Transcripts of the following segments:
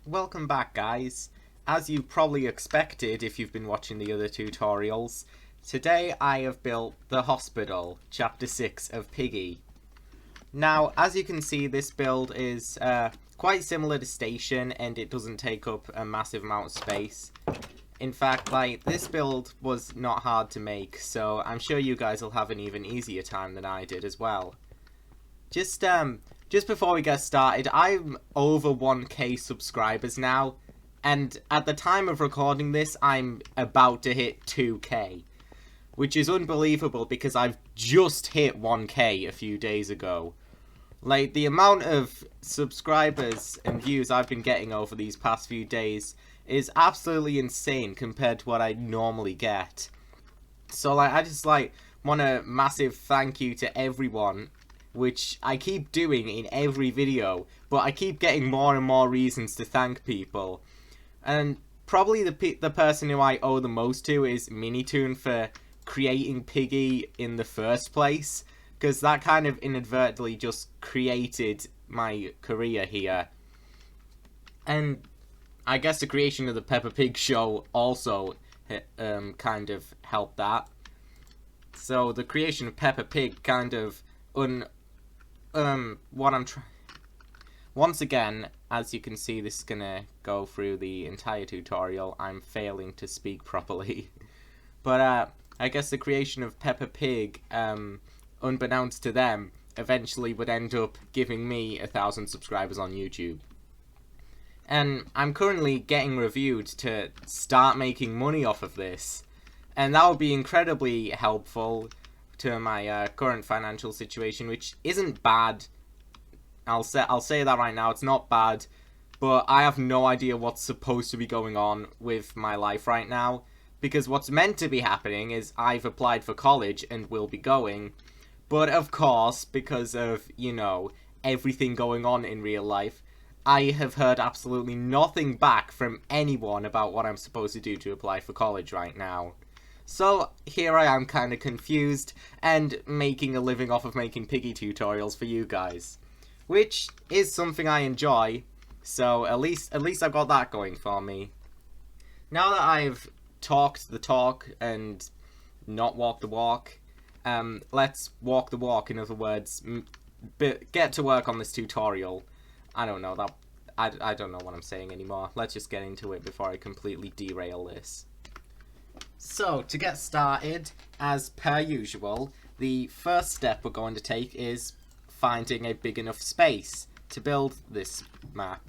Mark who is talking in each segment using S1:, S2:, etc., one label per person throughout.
S1: Welcome back, guys. As you probably expected if you've been watching the other tutorials, today I have built the hospital, chapter 6 of Piggy. Now, as you can see, this build is quite similar to Station, and it doesn't take up a massive amount of space. In fact, this build was not hard to make, so I'm sure you guys will have an even easier time than I did as well. Just before we get started, I'm over 1k subscribers now, and at the time of recording this, I'm about to hit 2k, which is unbelievable because I've just hit 1k a few days ago. Like, the amount of subscribers and views I've been getting over these past few days is absolutely insane compared to what I normally get. So, I just, want a massive thank you to everyone, which I keep doing in every video, but I keep getting more and more reasons to thank people. And probably the person who I owe the most to is MiniToon for creating Piggy in the first place, because that kind of inadvertently just created my career here. And I guess the creation of the Peppa Pig show also kind of helped that. So the creation of Peppa Pig kind of once again, as you can see, this is gonna go through the entire tutorial. I'm failing to speak properly. But I guess the creation of Peppa Pig, unbeknownst to them, eventually would end up giving me 1,000 subscribers on YouTube. And I'm currently getting reviewed to start making money off of this, and that would be incredibly helpful to my current financial situation, which isn't bad. I'll say that right now, it's not bad, but I have no idea what's supposed to be going on with my life right now, because what's meant to be happening is I've applied for college and will be going, but of course, because of, everything going on in real life, I have heard absolutely nothing back from anyone about what I'm supposed to do to apply for college right now. So here I am kind of confused and making a living off of making Piggy tutorials for you guys, which is something I enjoy, so at least I've got that going for me. Now that I've talked the talk and not walked the walk, let's walk the walk. In other words, get to work on this tutorial. I don't know what I'm saying anymore. Let's just get into it before I completely derail this. So, to get started, as per usual, the first step we're going to take is finding a big enough space to build this map.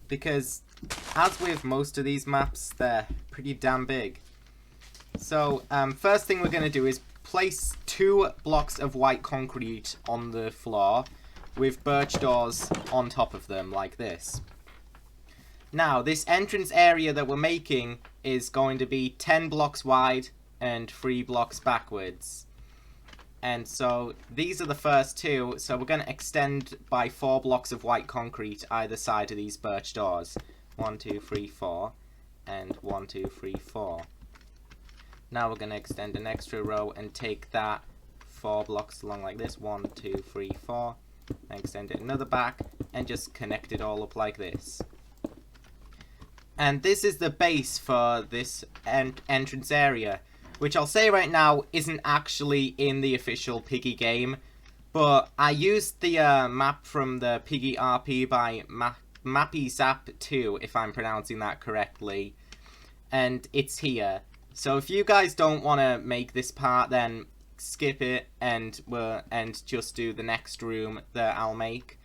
S1: Because, as with most of these maps, they're pretty damn big. So, first thing we're going to do is place 2 blocks of white concrete on the floor with birch doors on top of them, like this. Now, this entrance area that we're making is going to be 10 blocks wide and 3 blocks backwards. And so, these are the first 2, so we're going to extend by 4 blocks of white concrete either side of these birch doors. 1, 2, 3, 4, and 1, 2, 3, 4. Now we're going to extend an extra row and take that 4 blocks along like this. 1, 2, 3, 4. And extend it another back and just connect it all up like this. And this is the base for this entrance area, which I'll say right now isn't actually in the official Piggy game, but I used the map from the Piggy RP by Mappy Zap 2, if I'm pronouncing that correctly, and it's here. So if you guys don't want to make this part, then skip it and just do the next room that I'll make.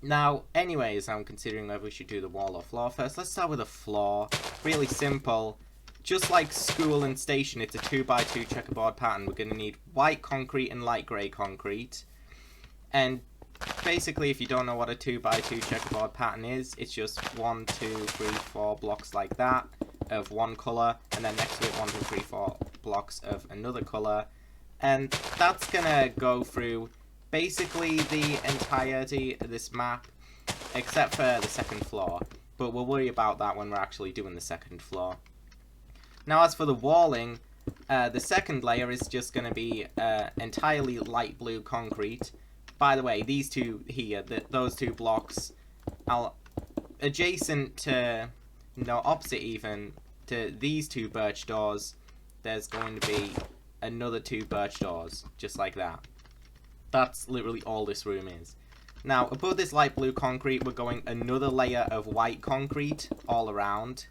S1: Now, anyways, I'm considering whether we should do the wall or floor first. Let's start with a floor. Really simple. Just like school and station, it's a 2x2 checkerboard pattern. We're going to need white concrete and light grey concrete. And basically, if you don't know what a 2x2 checkerboard pattern is, it's just 1, 2, 3, 4 blocks like that of one colour, and then next to it 1, 2, 3, 4 blocks of another colour. And that's going to go through basically the entirety of this map, except for the second floor, but we'll worry about that when we're actually doing the second floor. Now, as for the walling, the second layer is just going to be entirely light blue concrete. By the way, these two here, those 2 blocks, adjacent to, no, opposite even, to these two birch doors, there's going to be another two birch doors, just like that. That's literally all this room is. Now, above this light blue concrete, we're going another layer of white concrete all around.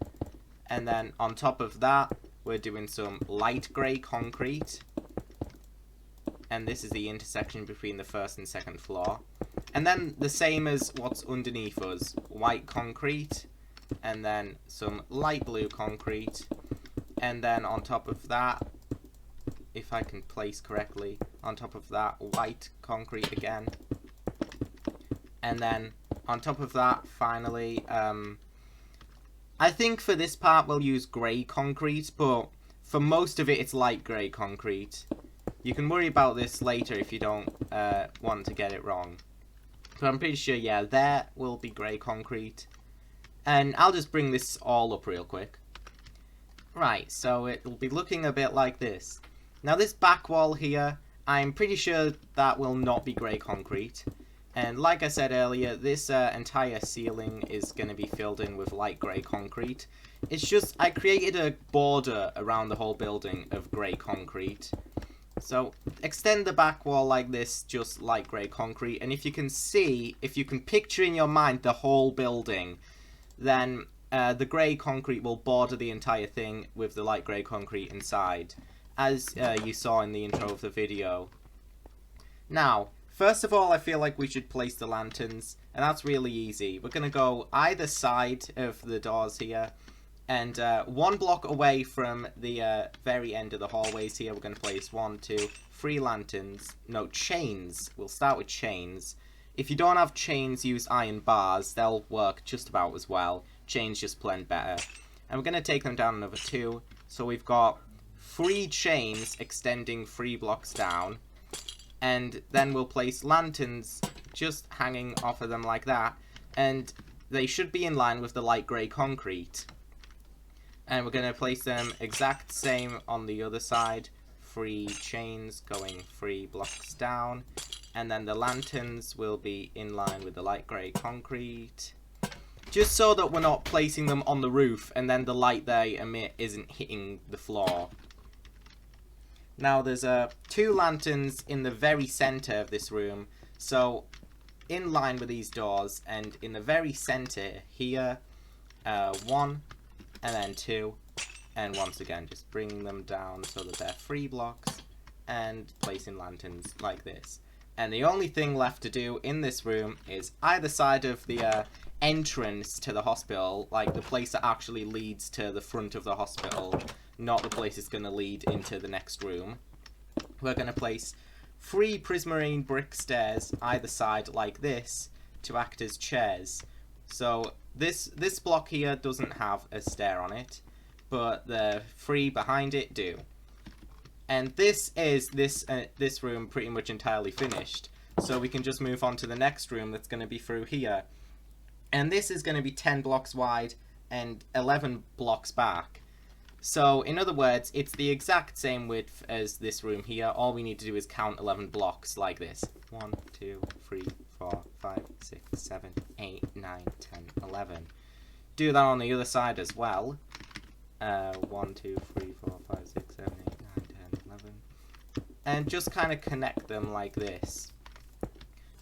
S1: And then on top of that, we're doing some light grey concrete. And this is the intersection between the first and second floor. And then the same as what's underneath us, white concrete. And then some light blue concrete. And then on top of that, if I can place correctly, on top of that, white concrete again. And then on top of that, finally, I think for this part we'll use grey concrete, but for most of it it's light grey concrete. You can worry about this later if you don't want to get it wrong. But I'm pretty sure, yeah, there will be grey concrete. And I'll just bring this all up real quick. Right, so it'll be looking a bit like this. Now this back wall here, I'm pretty sure that will not be grey concrete. And like I said earlier, this entire ceiling is going to be filled in with light grey concrete. It's just, I created a border around the whole building of grey concrete. So, extend the back wall like this, just light grey concrete. And if you can see, if you can picture in your mind the whole building, then the grey concrete will border the entire thing with the light grey concrete inside, as you saw in the intro of the video. Now, first of all, I feel like we should place the lanterns, and that's really easy. We're going to go either side of the doors here, and 1 block away from the very end of the hallways here, we're going to place 1, 2, 3 lanterns. No, chains. We'll start with chains. If you don't have chains, use iron bars. They'll work just about as well. Chains just blend better. And we're going to take them down another 2. So we've got 3 chains extending 3 blocks down. And then we'll place lanterns just hanging off of them like that. And they should be in line with the light grey concrete. And we're going to place them exact same on the other side. 3 chains going 3 blocks down. And then the lanterns will be in line with the light grey concrete. Just so that we're not placing them on the roof and then the light they emit isn't hitting the floor. Now there's 2 lanterns in the very center of this room, so in line with these doors, and in the very center here, 1 and then 2, and once again just bringing them down so that they're 3 blocks and placing lanterns like this. And the only thing left to do in this room is either side of the entrance to the hospital, like the place that actually leads to the front of the hospital, not the place it's going to lead into the next room. We're going to place 3 prismarine brick stairs either side like this to act as chairs. So this block here doesn't have a stair on it, but the 3 behind it do. And this is this room pretty much entirely finished. So we can just move on to the next room that's going to be through here. And this is going to be 10 blocks wide and 11 blocks back. So, in other words, it's the exact same width as this room here. All we need to do is count 11 blocks like this. 1, 2, 3, 4, 5, 6, 7, 8, 9, 10, 11. Do that on the other side as well. 1, 2, 3, 4, 5, 6, 7, 8, 9, 10, 11. And just kind of connect them like this.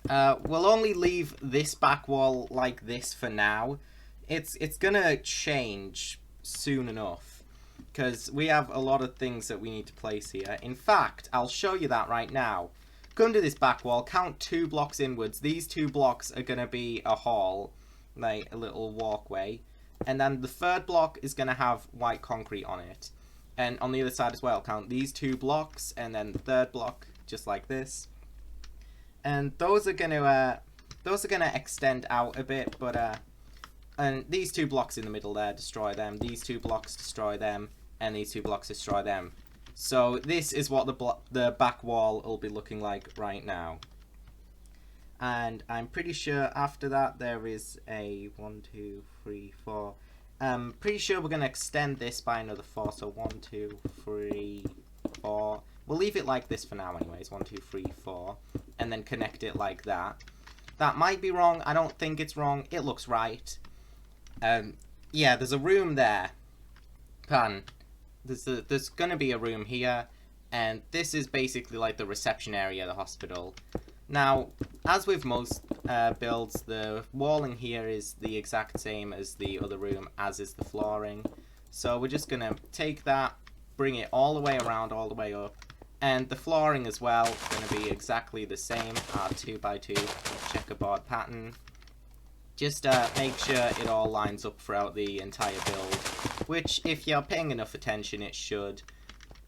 S1: We'll only leave this back wall like this for now. It's gonna change soon enough, because we have a lot of things that we need to place here. In fact, I'll show you that right now. Go into this back wall, count 2 blocks inwards. These 2 blocks are gonna be a hall, like a little walkway. And then the 3rd block is gonna have white concrete on it. And on the other side as well, count these 2 blocks, and then the 3rd block, just like this. And those are gonna extend out a bit, but and these 2 blocks in the middle there, destroy them. These 2 blocks, destroy them, and these 2 blocks, destroy them. So this is what the back wall will be looking like right now. And I'm pretty sure after that there is a 1, 2, 3, 4. Pretty sure we're gonna extend this by another 4. So 1, 2, 3, 4. We'll leave it like this for now anyways. 1, 2, 3, 4. And then connect it like that. That might be wrong. I don't think it's wrong. It looks right. Yeah, there's a room there. There's gonna be a room here, and this is basically like the reception area of the hospital. Now, as with most builds, the walling here is the exact same as the other room, as is the flooring. So we're just gonna take that, bring it all the way around, all the way up, and the flooring as well is gonna be exactly the same, our 2x2 checkerboard pattern. Just make sure it all lines up throughout the entire build, which, if you're paying enough attention, it should.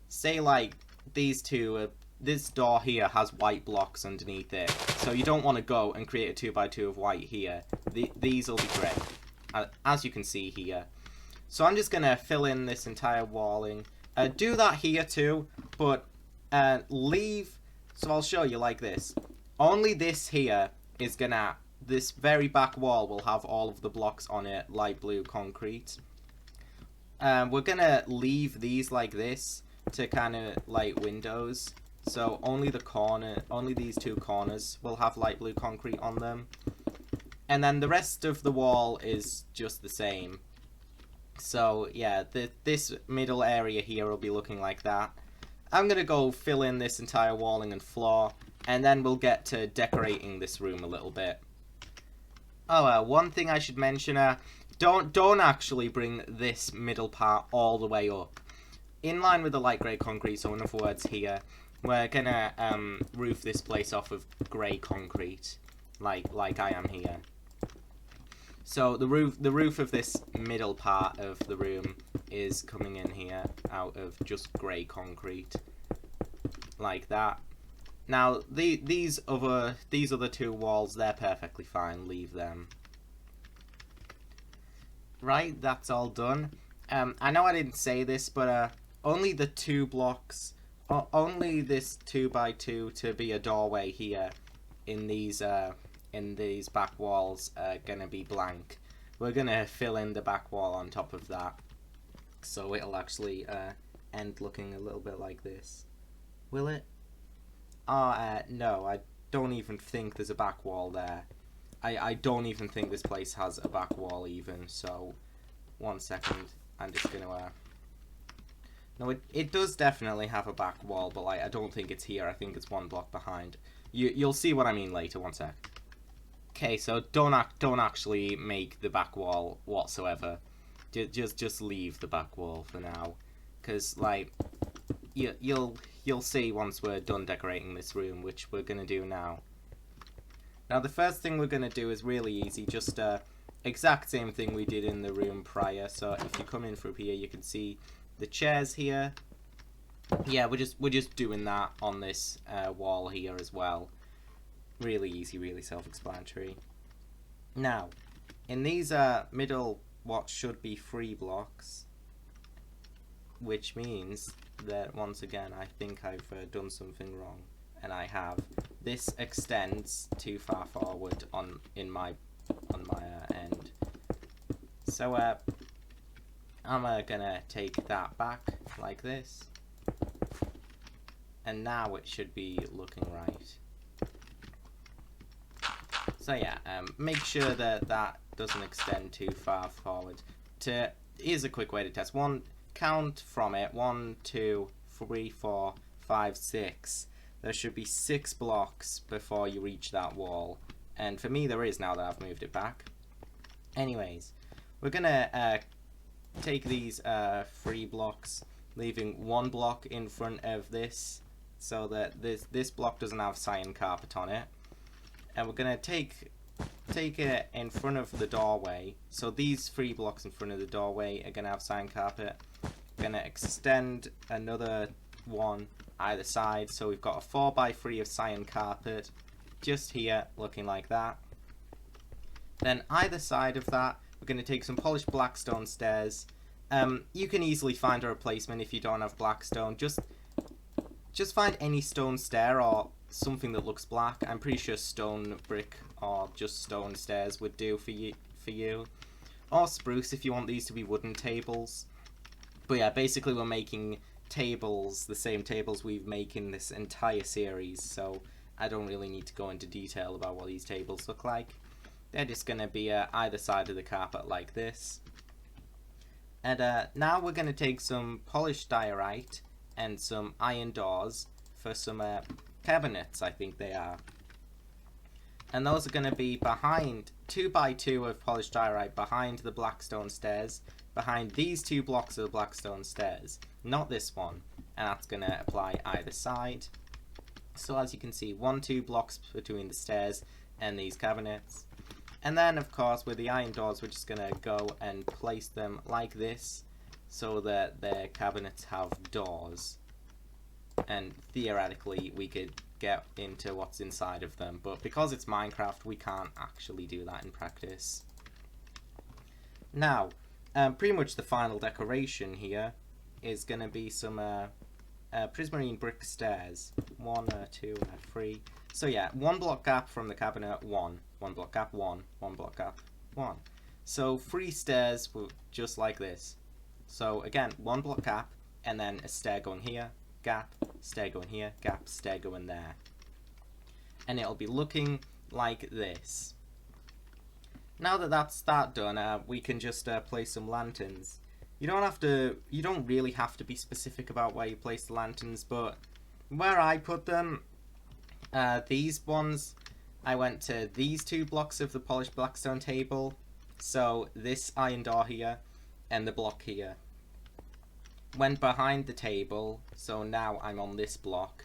S1: Say like these two, this door here has white blocks underneath it, so you don't want to go and create a 2x2 of white here. These will be grey, as you can see here. So I'm just going to fill in this entire walling. Do that here too, but leave, so I'll show you like this. Only this here is going to, this very back wall will have all of the blocks on it, light blue concrete. We're going to leave these like this to kind of like windows. So only these two corners will have light blue concrete on them. And then the rest of the wall is just the same. So yeah, this middle area here will be looking like that. I'm going to go fill in this entire walling and floor, and then we'll get to decorating this room a little bit. Oh, one thing I should mention, don't actually bring this middle part all the way up. In line with the light grey concrete, so in other words here, we're gonna roof this place off of grey concrete, like I am here. So the roof of this middle part of the room is coming in here out of just grey concrete, like that. Now these other two walls, they're perfectly fine. Leave them. Right, that's all done. I know I didn't say this, but only the two blocks, only this 2x2 to be a doorway here in these back walls are gonna be blank. We're gonna fill in the back wall on top of that, so it'll actually end looking a little bit like this. Will it? No, I don't even think there's a back wall there. I don't even think this place has a back wall even, so 1 second, I'm just gonna no, it does definitely have a back wall, but like I don't think it's here. I think it's one block behind. You'll see what I mean later. 1 sec. Okay, so don't actually make the back wall whatsoever. Just leave the back wall for now, because like you'll see once we're done decorating this room, which we're gonna do now. Now the first thing we're gonna do is really easy, just exact same thing we did in the room prior. So if you come in through here, you can see the chairs here. Yeah, we're just doing that on this wall here as well. Really easy, really self-explanatory. Now, in these middle, what should be 3 blocks, which means that once again I think I've done something wrong, and I have. This extends too far forward on my end. So I'm gonna take that back like this, and now it should be looking right. So yeah, make sure that that doesn't extend too far forward. Here's a quick way to test. Count from it. 1, 2, 3, 4, 5, 6. There should be 6 blocks before you reach that wall, and for me there is now that I've moved it back. Anyways, we're gonna take these 3 blocks, leaving 1 block in front of this, so that this block doesn't have cyan carpet on it. And we're gonna take it in front of the doorway. So these 3 blocks in front of the doorway are gonna have cyan carpet. Gonna extend another 1 either side, so we've got a 4x3 of cyan carpet just here, looking like that. Then either side of that, we're gonna take some polished black stone stairs. You can easily find a replacement if you don't have black stone. Just find any stone stair or something that looks black. I'm pretty sure stone brick or just stone stairs would do for you. Or spruce if you want these to be wooden tables. But yeah, basically we're making tables, the same tables we've made in this entire series, so I don't really need to go into detail about what these tables look like. They're just going to be either side of the carpet like this. And now we're going to take some polished diorite and some iron doors for some cabinets, I think they are. And those are going to be behind 2x2 of polished diorite behind the blackstone stairs, behind these 2 blocks of the blackstone stairs, not this one. And that's going to apply either side. So as you can see, 2 blocks between the stairs and these cabinets. And then, of course, with the iron doors, we're just going to go and place them like this so that their cabinets have doors. And theoretically, we could get into what's inside of them. But because it's Minecraft, we can't actually do that in practice. Now, pretty much the final decoration here is going to be some prismarine brick stairs. 1, 2, 3. So yeah, 1 block gap from the cabinet, 1 block gap, 1 block gap, 1. So 3 stairs just like this. So again, 1 block gap, and then a stair going here, gap, stair going here, gap, stair going there. And it'll be looking like this. Now that that's done, we can just place some lanterns. You don't really have to be specific about where you place the lanterns, but where I put them, these ones, I went to these 2 blocks of the polished blackstone table, so this iron door here, and the block here. Went behind the table, so now I'm on this block,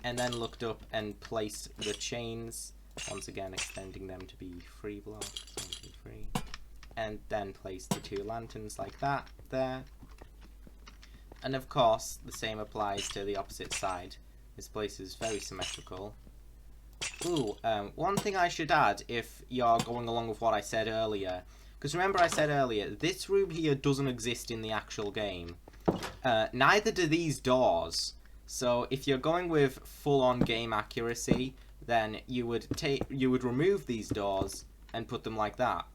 S1: and then looked up and placed the chains, once again extending them to be 3 blocks, 1, 2, 3, and then placed the 2 lanterns like that, there. And of course, the same applies to the opposite side. This place is very symmetrical. Ooh, one thing I should add if you're going along with what I said earlier, because remember I said earlier, this room here doesn't exist in the actual game. Neither do these doors. So if you're going with full-on game accuracy, then you would remove these doors and put them like that.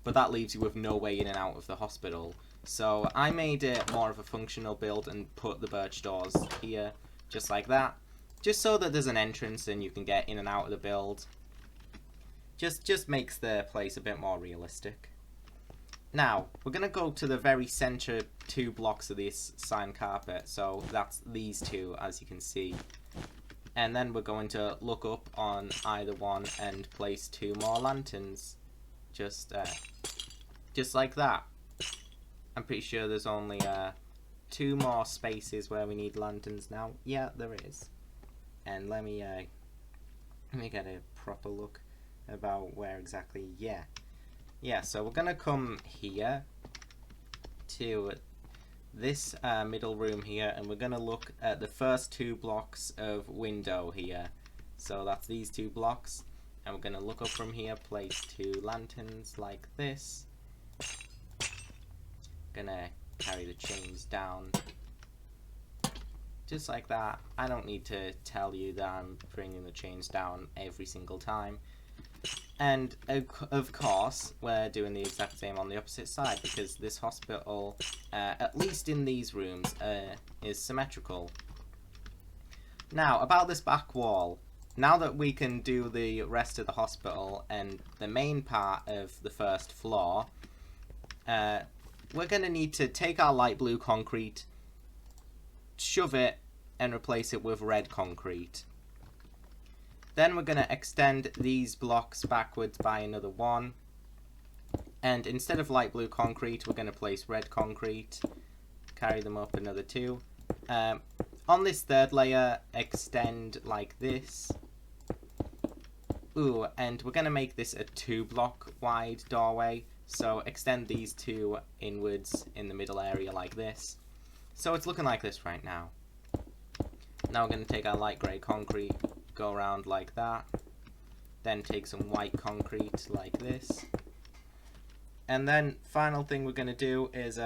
S1: But that leaves you with no way in and out of the hospital. So I made it more of a functional build and put the birch doors here, just like that. Just so that there's an entrance and you can get in and out of the build. Just makes the place a bit more realistic. Now, we're going to go to the very center 2 blocks of this sign carpet. So that's these 2, as you can see. And then we're going to look up on either one and place 2 more lanterns. Just like that. I'm pretty sure there's only 2 more spaces where we need lanterns now. Yeah, there is. And let me get a proper look about where exactly. Yeah, so we're gonna come here to this middle room here, and we're gonna look at the first 2 blocks of window here. So that's these 2 blocks, and we're gonna look up from here, place 2 lanterns like this. Gonna carry the chains down just like that. I don't need to tell you that I'm bringing the chains down every single time. And of course, we're doing the exact same on the opposite side, because this hospital, at least in these rooms, is symmetrical. Now, about this back wall. Now that we can do the rest of the hospital and the main part of the first floor, we're going to need to take our light blue concrete, shove it, and replace it with red concrete. Then we're going to extend these blocks backwards by another 1. And instead of light blue concrete, we're going to place red concrete. Carry them up another 2. On this 3rd layer, extend like this. Ooh, and we're going to make this a 2 block wide doorway. So extend these 2 inwards in the middle area like this. So it's looking like this right now. Now we're going to take our light grey concrete, go around like that. Then take some white concrete like this. And then final thing we're going to do is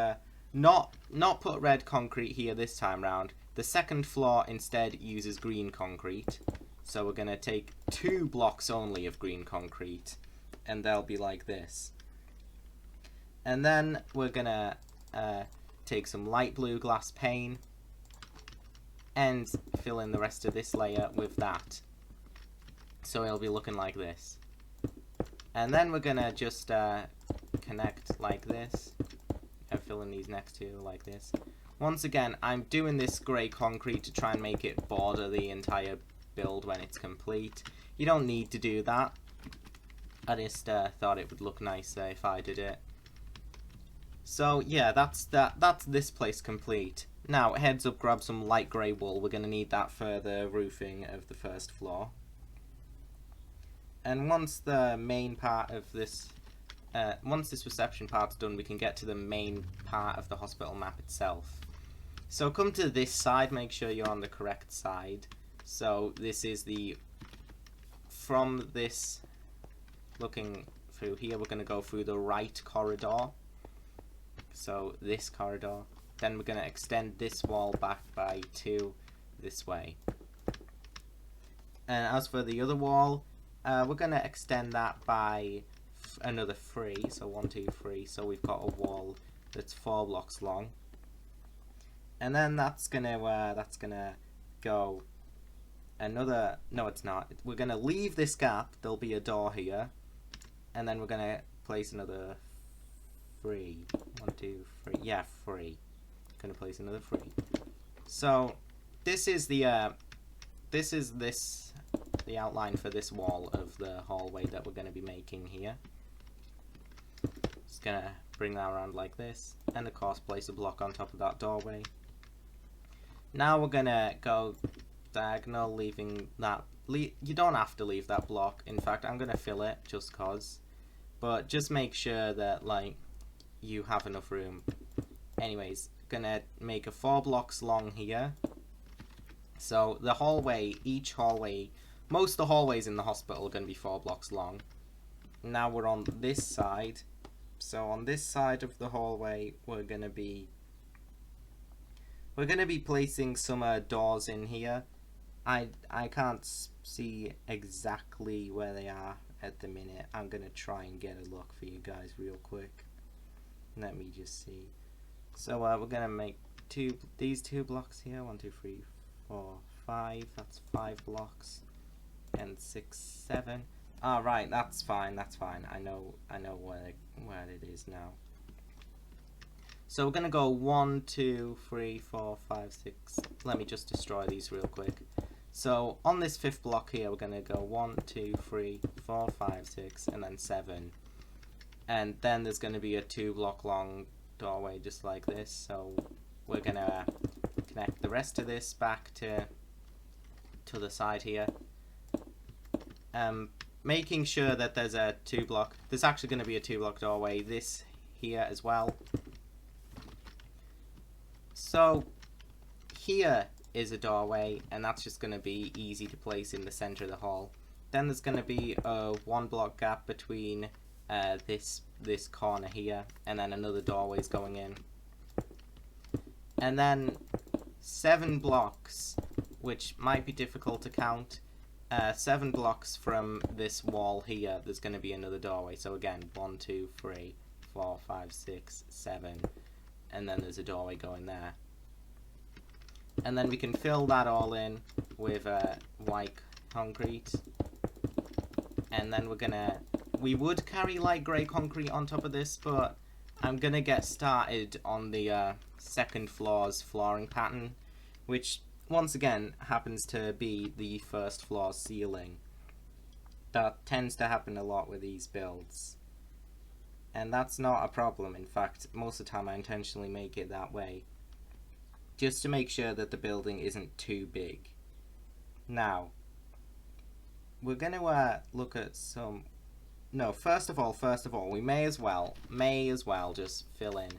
S1: not put red concrete here this time round. The second floor instead uses green concrete. So we're going to take 2 blocks only of green concrete, and they'll be like this. And then we're going to take some light blue glass pane and fill in the rest of this layer with that. So it'll be looking like this. And then we're gonna just connect like this and fill in these next two like this. Once again, I'm doing this grey concrete to try and make it border the entire build when it's complete. You don't need to do that. I just thought it would look nicer if I did it. So yeah, that's this place complete. Now, heads up, grab some light grey wool. We're going to need that for the roofing of the first floor. And once the main part of this, once this reception part's done, we can get to the main part of the hospital map itself. So come to this side, make sure you're on the correct side. So this is the, from this, looking through here, we're going to go through the right corridor. So this corridor. Then we're going to extend this wall back by 2 this way. And as for the other wall, we're going to extend that by another 3. So 1, 2, 3. So we've got a wall that's 4 blocks long. And then that's gonna go another, no it's not, we're gonna leave this gap, there'll be a door here, and then we're gonna place another 3, 1, 2, 3, yeah, 3, gonna place another 3. So this is the the outline for this wall of the hallway that we're gonna be making here. Just gonna bring that around like this, and of course place a block on top of that doorway. Now we're gonna go diagonal, leaving that, you don't have to leave that block, in fact I'm gonna fill it just cause, but just make sure that like you have enough room. Anyways, gonna make a 4 blocks long here. So the hallway, each hallway, most of the hallways in the hospital are gonna be 4 blocks long. Now we're on this side, so on this side of the hallway we're gonna be placing some doors in here. I can't see exactly where they are at the minute. I'm gonna try and get a look for you guys real quick. Let me just see. So we're gonna make these 2 blocks here. 1, 2, 3, 4, 5. That's 5 blocks, and 6, 7. All right, that's fine. That's fine. I know where it is now. So we're going to go 1, 2, 3, 4, 5, 6. Let me just destroy these real quick. So on this 5th block here, we're going to go 1, 2, 3, 4, 5, 6, and then 7. And then there's going to be a 2 block long doorway just like this. So we're going to connect the rest of this back to the side here. Making sure that there's a 2 block, there's actually going to be a 2 block doorway this here as well. So here is a doorway, and that's just going to be easy to place in the center of the hall. Then there's going to be a 1 block gap between this corner here, and then another doorway is going in. And then 7 blocks, which might be difficult to count. 7 blocks from this wall here, there's going to be another doorway. So again, 1, 2, 3, 4, 5, 6, 7. And then there's a doorway going there. And then we can fill that all in with white concrete. And then we would carry light grey concrete on top of this, but I'm gonna get started on the 2nd floor's flooring pattern, which once again happens to be the 1st floor's ceiling. That tends to happen a lot with these builds. And that's not a problem. In fact, most of the time I intentionally make it that way, just to make sure that the building isn't too big. Now, we're going to look at some... No, first of all, we may as well just fill in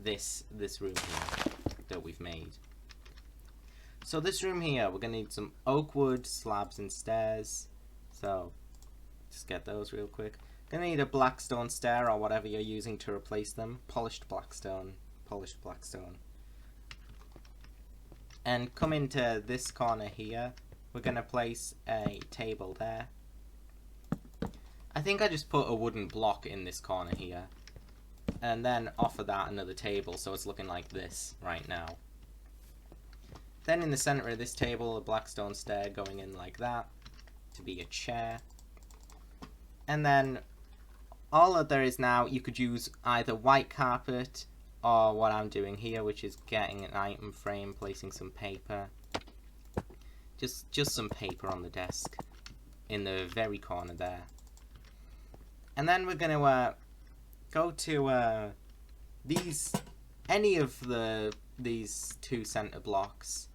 S1: this room here that we've made. So this room here, we're going to need some oak wood slabs and stairs. So, just get those real quick. Gonna need a black stone stair or whatever you're using to replace them. Polished black stone. And come into this corner here. We're gonna place a table there. I think I just put a wooden block in this corner here. And then off of that another table, so it's looking like this right now. Then in the center of this table, a black stone stair going in like that to be a chair. And then all that there is now, you could use either white carpet or what I'm doing here, which is getting an item frame, placing some paper. Just some paper on the desk in the very corner there. And then we're going to go to any of these two center blocks.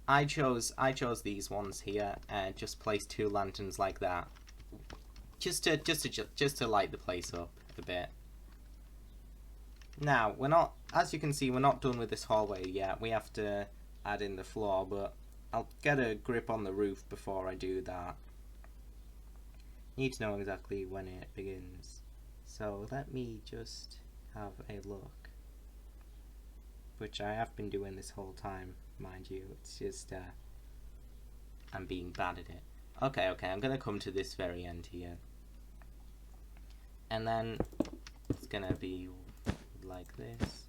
S1: I chose these ones here, and just place two lanterns like that, just to light the place up a bit. Now as you can see, we're not done with this hallway yet. We have to add in the floor, but I'll get a grip on the roof before I do that. Need to know exactly when it begins. So let me just have a look, which I have been doing this whole time, mind you. It's just I'm being bad at it. Okay, I'm gonna come to this very end here, and then it's gonna be like this,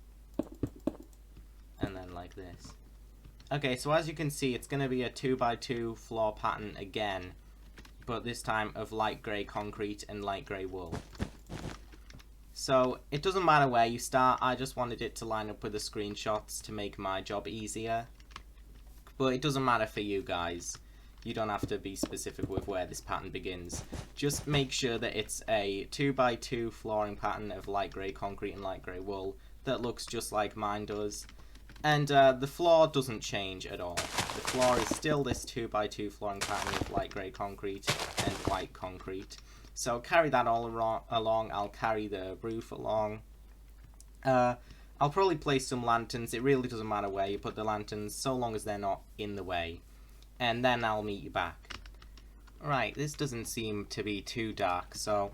S1: and then like this. Okay, so as you can see, it's gonna be a 2x2 floor pattern again, but this time of light grey concrete and light grey wool. So it doesn't matter where you start. I just wanted it to line up with the screenshots to make my job easier, but it doesn't matter for you guys. You don't have to be specific with where this pattern begins. Just make sure that it's a 2x2 flooring pattern of light grey concrete and light grey wool that looks just like mine does. And the floor doesn't change at all. The floor is still this 2x2 flooring pattern of light grey concrete and white concrete. So carry that all along. I'll carry the roof along. I'll probably place some lanterns. It really doesn't matter where you put the lanterns, so long as they're not in the way. And then I'll meet you back. Right, this doesn't seem to be too dark, so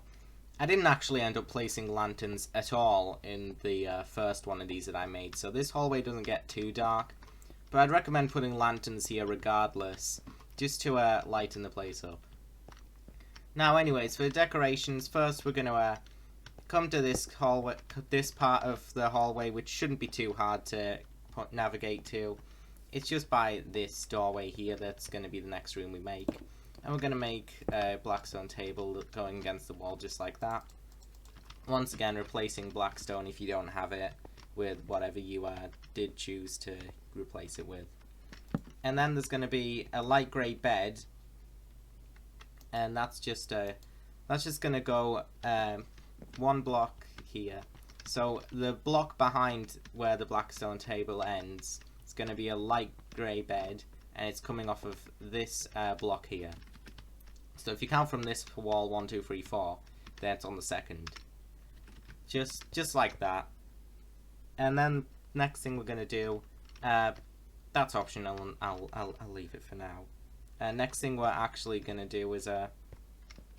S1: I didn't actually end up placing lanterns at all in the first one of these that I made, so this hallway doesn't get too dark, but I'd recommend putting lanterns here regardless, just to lighten the place up. Now anyways, for the decorations, first we're going to come to this hallway, this part of the hallway, which shouldn't be too hard to navigate to. It's just by this doorway here that's going to be the next room we make. And we're going to make a blackstone table going against the wall just like that. Once again, replacing blackstone, if you don't have it, with whatever you did choose to replace it with. And then there's going to be a light grey bed. And that's just going to go one block here. So the block behind where the blackstone table ends, it's going to be a light grey bed, and it's coming off of this block here. So if you count from this wall 1, 2, 3, 4, then it's on the second. Just like that. And then next thing we're going to do, that's optional, and I'll leave it for now. Next thing we're actually going to do is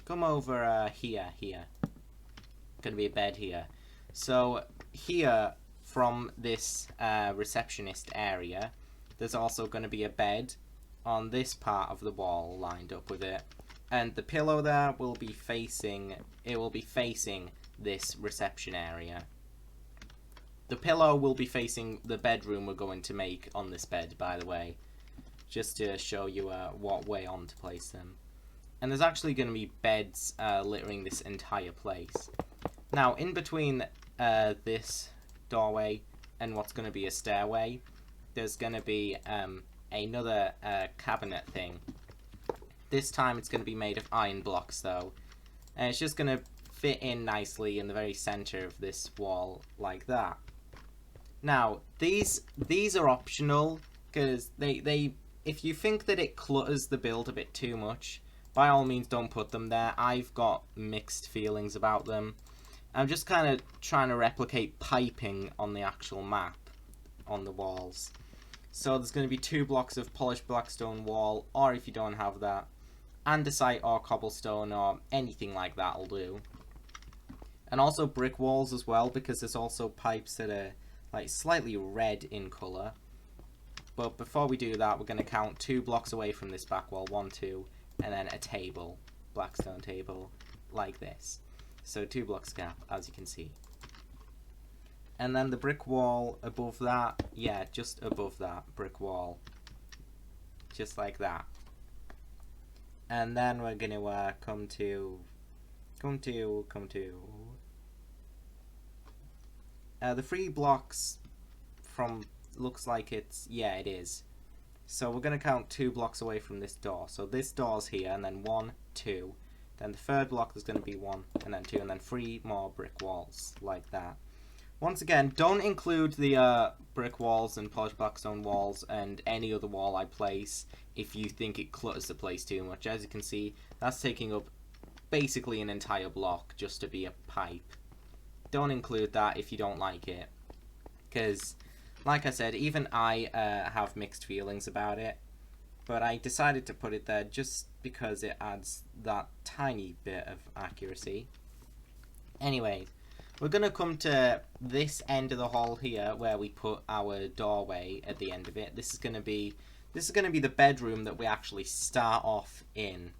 S1: come over here. Going to be a bed here. So here, from this receptionist area, there's also going to be a bed on this part of the wall lined up with it, and the pillow there will be facing this reception area. The pillow will be facing the bedroom we're going to make on this bed, by the way, just to show you what way on to place them. And there's actually going to be beds littering this entire place. Now, in between this doorway and what's going to be a stairway, there's going to be another cabinet thing. This time it's going to be made of iron blocks though, and it's just going to fit in nicely in the very center of this wall like that. Now these are optional, because they if you think that it clutters the build a bit too much, by all means don't put them there. I've got mixed feelings about them. I'm just kind of trying to replicate piping on the actual map on the walls. So there's going to be 2 blocks of polished blackstone wall, or if you don't have that, andesite or cobblestone or anything like that will do. And also brick walls as well, because there's also pipes that are like slightly red in colour. But before we do that, we're going to count 2 blocks away from this back wall, 1, 2, and then a table, blackstone table, like this. So 2 blocks gap, as you can see. And then the brick wall above that, yeah, just above that brick wall. Just like that. And then we're going to come to The 3 blocks from, looks like it's, yeah, it is. So we're going to count 2 blocks away from this door. So this door's here, and then 1, 2. Then the third block is going to be 1, and then 2, and then 3 more brick walls, like that. Once again, don't include the brick walls and polished blackstone walls and any other wall I place if you think it clutters the place too much. As you can see, that's taking up basically an entire block just to be a pipe. Don't include that if you don't like it, because like I said, even I have mixed feelings about it, but I decided to put it there just because it adds that tiny bit of accuracy. Anyway, we're going to come to this end of the hall here where we put our doorway at the end of it. This is going to be the bedroom that we actually start off in.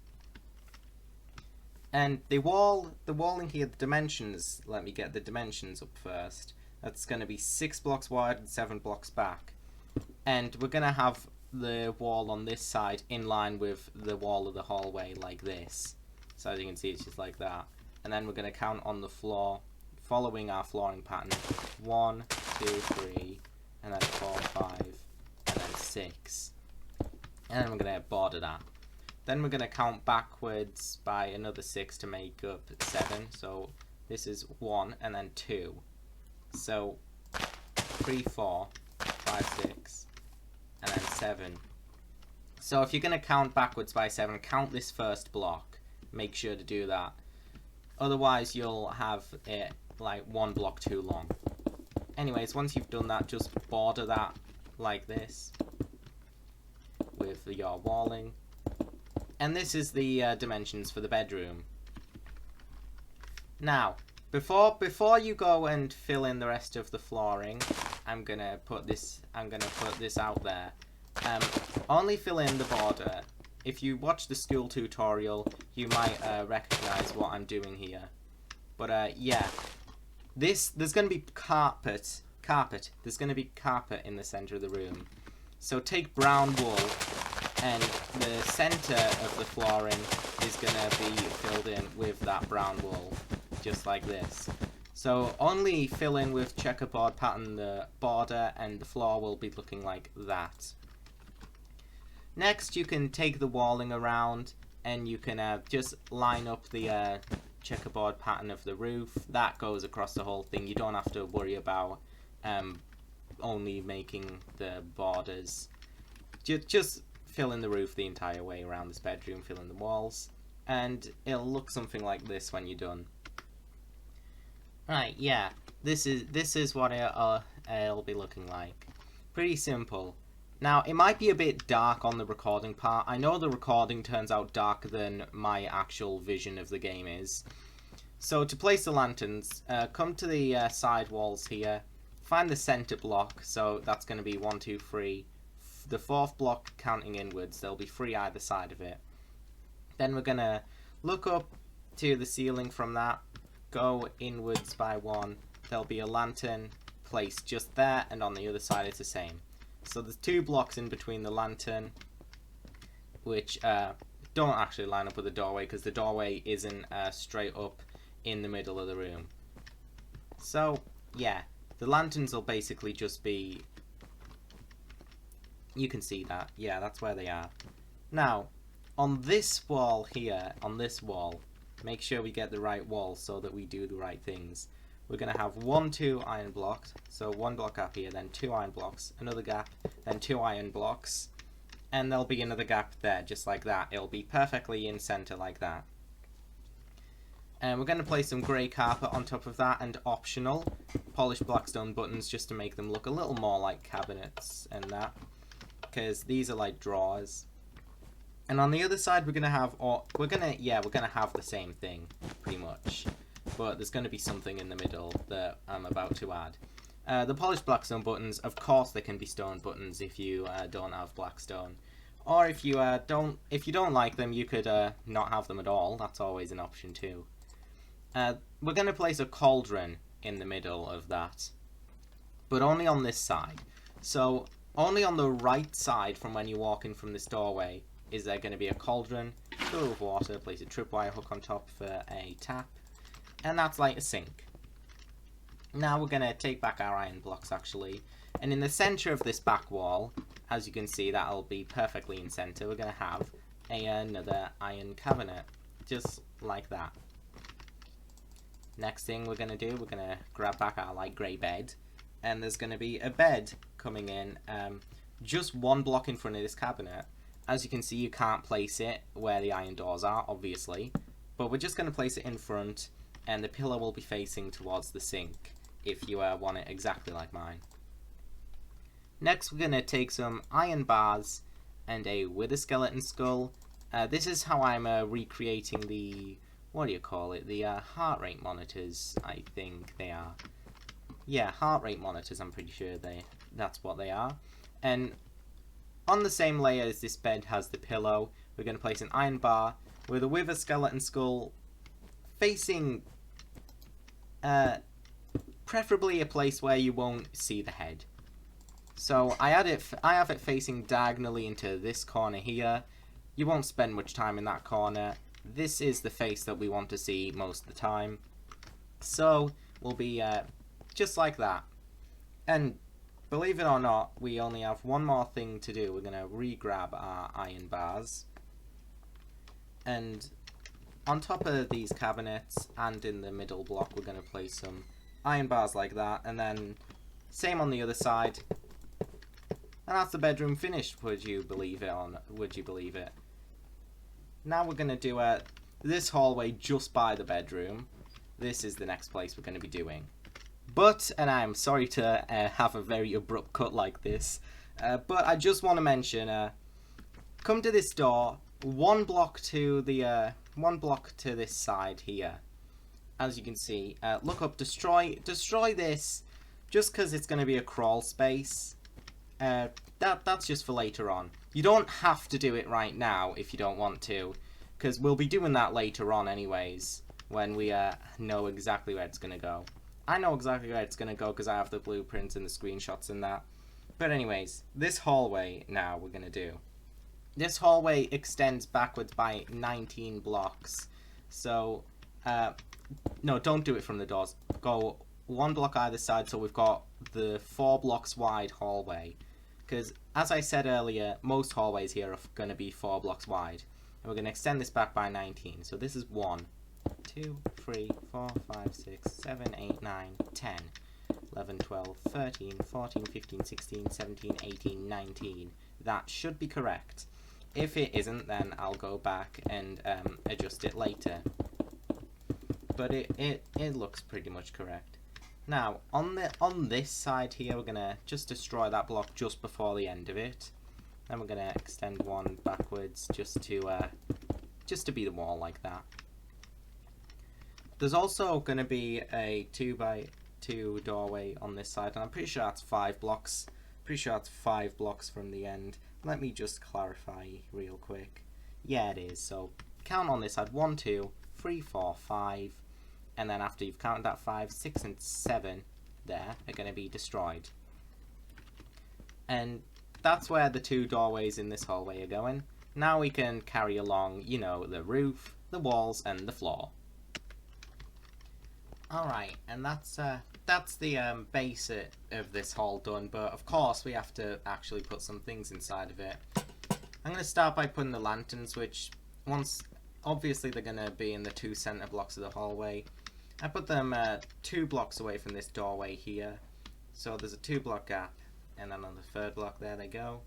S1: And the walling here, the dimensions, let me get the dimensions up first. That's going to be 6 blocks wide and 7 blocks back. And we're going to have the wall on this side in line with the wall of the hallway like this. So as you can see, it's just like that. And then we're going to count on the floor, following our flooring pattern. 1, 2, 3, and then 4, 5, and then 6. And then we're going to border that. Then we're going to count backwards by another 6 to make up 7. So this is 1 and then 2. So 3, 4, 5, 6, and then 7. So if you're going to count backwards by 7, count this first block. Make sure to do that. Otherwise you'll have it like 1 block too long. Anyways, once you've done that, just border that like this with your walling. And this is the dimensions for the bedroom. Now, before you go and fill in the rest of the flooring, I'm gonna put this out there. Only fill in the border. If you watch the school tutorial, you might recognize what I'm doing here. But yeah, there's gonna be carpet. There's gonna be carpet in the center of the room. So take brown wool, and the center of the flooring is gonna be filled in with that brown wool, just like this. So only fill in with checkerboard pattern the border, and the floor will be looking like that. Next, you can take the walling around, and you can just line up the checkerboard pattern of the roof. That goes across the whole thing. You don't have to worry about only making the borders. Just fill in the roof the entire way around this bedroom, fill in the walls, and it'll look something like this when you're done. Right, yeah, this is what it'll be looking like. Pretty simple. Now, it might be a bit dark on the recording part. I know the recording turns out darker than my actual vision of the game is. So to place the lanterns, come to the side walls here, find the center block, so that's going to be 1, 2, 3. The 4th block counting inwards, there'll be 3 either side of it. Then we're going to look up to the ceiling from that, go inwards by 1, there'll be a lantern placed just there, and on the other side it's the same. So there's 2 blocks in between the lantern, which don't actually line up with the doorway, because the doorway isn't straight up in the middle of the room. So yeah, the lanterns will basically just be, you can see that, yeah, that's where they are. Now, on this wall here, on this wall, make sure we get the right wall so that we do the right things. We're going to have 1, 2 iron blocks, so 1 block gap here, then 2 iron blocks, another gap, then 2 iron blocks, and there'll be another gap there, just like that. It'll be perfectly in center like that. And we're going to place some grey carpet on top of that, and optional, polished blackstone buttons just to make them look a little more like cabinets and that, because these are like drawers. And on the other side we're going to have, we're going to have the same thing, pretty much. But there's going to be something in the middle that I'm about to add. The polished blackstone buttons, of course they can be stone buttons if you don't have blackstone. Or if you don't like them, you could not have them at all. That's always an option too. We're going to place a cauldron in the middle of that, but only on this side. So only on the right side from when you walk in from this doorway is there going to be a cauldron full of water. Place a tripwire hook on top for a tap, and that's like a sink. Now we're going to take back our iron blocks actually, and in the center of this back wall, as you can see, that'll be perfectly in center, we're going to have another iron cabinet, just like that. Next thing we're going to do, we're going to grab back our light grey bed, and there's going to be a bed coming in just one block in front of this cabinet. As you can see, you can't place it where the iron doors are, obviously, but we're just going to place it in front, and the pillow will be facing towards the sink if you want it exactly like mine. Next we're going to take some iron bars and a wither skeleton skull. This is how I'm recreating the, what do you call it, the heart rate monitors, I think they are. Yeah, heart rate monitors, I'm pretty sure that's what they are. And on the same layer as this bed has the pillow, we're going to place an iron bar with a wither skeleton skull facing preferably a place where you won't see the head. So I have it facing diagonally into this corner here. You won't spend much time in that corner. This is the face that we want to see most of the time. So we'll be just like that. And believe it or not, we only have one more thing to do. We're going to re-grab our iron bars. And on top of these cabinets and in the middle block, we're going to place some iron bars like that. And then same on the other side. And that's the bedroom finished, would you believe it or not? Would you believe it? Now we're going to do this hallway just by the bedroom. This is the next place we're going to be doing. But, and I'm sorry to have a very abrupt cut like this, but I just want to mention, come to this door, one block to this side here. As you can see, look up, destroy this, just because it's going to be a crawl space. That's just for later on. You don't have to do it right now if you don't want to, because we'll be doing that later on anyways, when we know exactly where it's going to go. I know exactly where it's going to go because I have the blueprints and the screenshots and that. But anyways, this hallway now we're going to do. This hallway extends backwards by 19 blocks. So, no, don't do it from the doors. Go one block either side so we've got the 4 blocks wide hallway. Because, as I said earlier, most hallways here are going to be 4 blocks wide. And we're going to extend this back by 19. So this is 1, 2, 3, 4, 5, 6, 7, 8, 9, 10, 11, 12, 13, 14, 15, 16, 17, 18, 19. That should be correct. If it isn't, then I'll go back and adjust it later. But it looks pretty much correct. Now, on this side here, we're going to just destroy that block just before the end of it. Then we're going to extend one backwards just to be the wall like that. There's also going to be a 2x2 doorway on this side, and I'm pretty sure that's 5 blocks. Pretty sure that's 5 blocks from the end. Let me just clarify real quick. Yeah, it is. So count on this side. 1, 2, 3, 4, 5. And then after you've counted that 5, 6, and 7 there are going to be destroyed. And that's where the 2 doorways in this hallway are going. Now we can carry along, you know, the roof, the walls, and the floor. Alright, and that's the base of this hall done, but of course we have to actually put some things inside of it. I'm going to start by putting the lanterns, which obviously they're going to be in the 2 center blocks of the hallway. I put them 2 blocks away from this doorway here, so there's a 2 block gap, and then on the 3rd block there they go.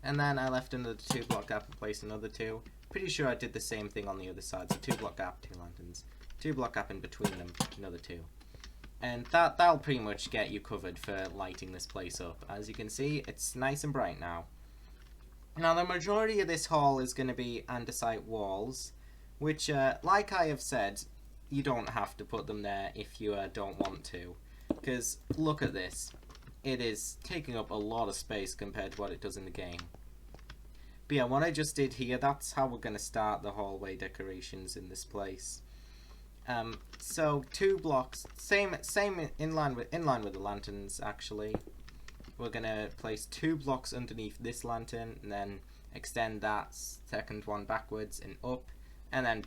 S1: And then I left another 2 block gap and placed another 2. Pretty sure I did the same thing on the other side, so 2 block gap, 2 lanterns. 2 block gap in between them, another 2. And that'll pretty much get you covered for lighting this place up. As you can see, it's nice and bright now. Now the majority of this hall is going to be andesite walls, which, like I have said, you don't have to put them there if you don't want to. Because look at this. It is taking up a lot of space compared to what it does in the game. But yeah, what I just did here, that's how we're going to start the hallway decorations in this place. So 2 blocks, same in line with the lanterns actually. We're gonna place 2 blocks underneath this lantern and then extend that 2nd one backwards and up, and then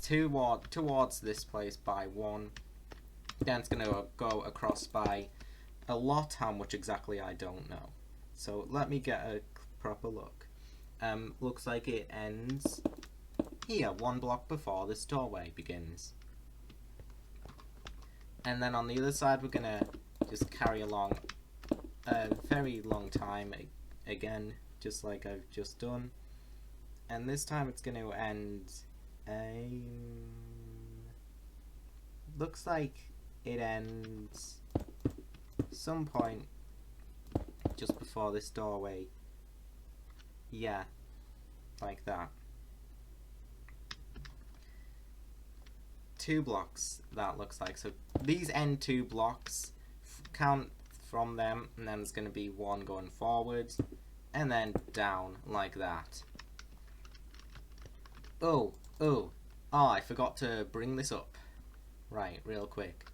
S1: towards this place by 1, Then it's going to go across by a lot. How much exactly, I don't know. So let me get a proper look. Looks like it ends here, 1 block before this doorway begins. And then on the other side, we're going to just carry along a very long time again, just like I've just done. And this time it's going to end looks like it ends some point just before this doorway. Yeah, like that. 2 blocks, that looks like. So these end 2 blocks, count from them, and then there's going to be 1 going forward and then down like that. Oh, I forgot to bring this up. Right, real quick.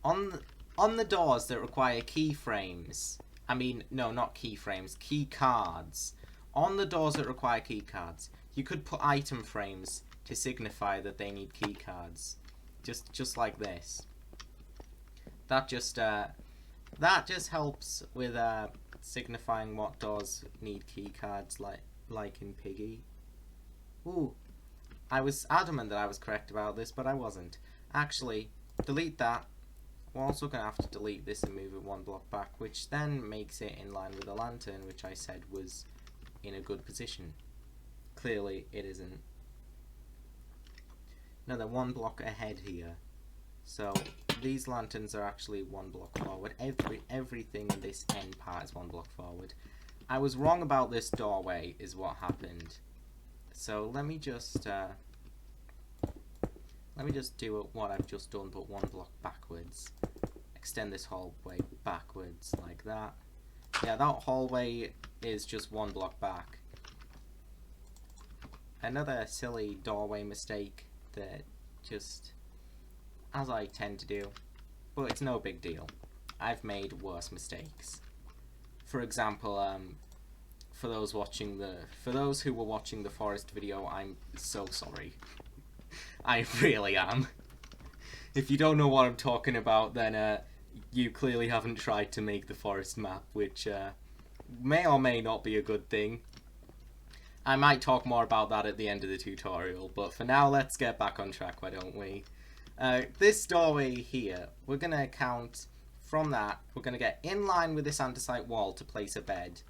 S1: On the doors that require keyframes, I mean, no, not keyframes, key cards. On the doors that require key cards, you could put item frames to signify that they need key cards. Just like this. That just helps with signifying what doors need key cards, like in Piggy. Ooh, I was adamant that I was correct about this, but I wasn't. Actually, delete that. We're also going to have to delete this and move it 1 block back, which then makes it in line with the lantern, which I said was in a good position. Clearly, it isn't. No, they're 1 block ahead here. So, these lanterns are actually 1 block forward. Everything in this end part is 1 block forward. I was wrong about this doorway, is what happened. So, let me just do what I've just done, but 1 block backwards. Extend this hallway backwards, like that. Yeah, that hallway is just 1 block back. Another silly doorway mistake that just, as I tend to do, but it's no big deal. I've made worse mistakes. For example, for those who were watching the forest video, I'm so sorry. I really am. If you don't know what I'm talking about, then you clearly haven't tried to make the forest map, which may or may not be a good thing. I might talk more about that at the end of the tutorial, but for now, let's get back on track, why don't we? This doorway here, we're going to count from that. We're going to get in line with this andesite wall to place a bed.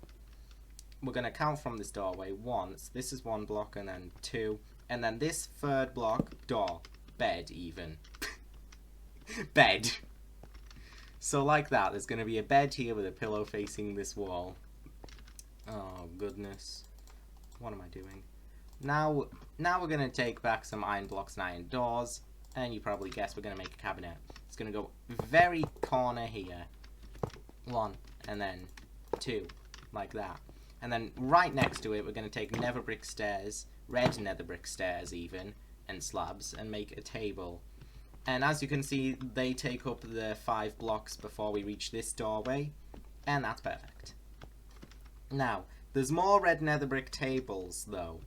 S1: We're going to count from this doorway once. This is 1 block, and then 2. And then this 3rd block, door, bed even. Bed. So like that, there's going to be a bed here with a pillow facing this wall. Oh, goodness. What am I doing? Now we're going to take back some iron blocks and iron doors. And you probably guessed we're going to make a cabinet. It's going to go very corner here. 1, and then 2, like that. And then right next to it, we're going to take nether brick stairs, red nether brick stairs even, and slabs, and make a table. And as you can see, they take up the 5 blocks before we reach this doorway, and that's perfect. Now, there's more red nether brick tables though,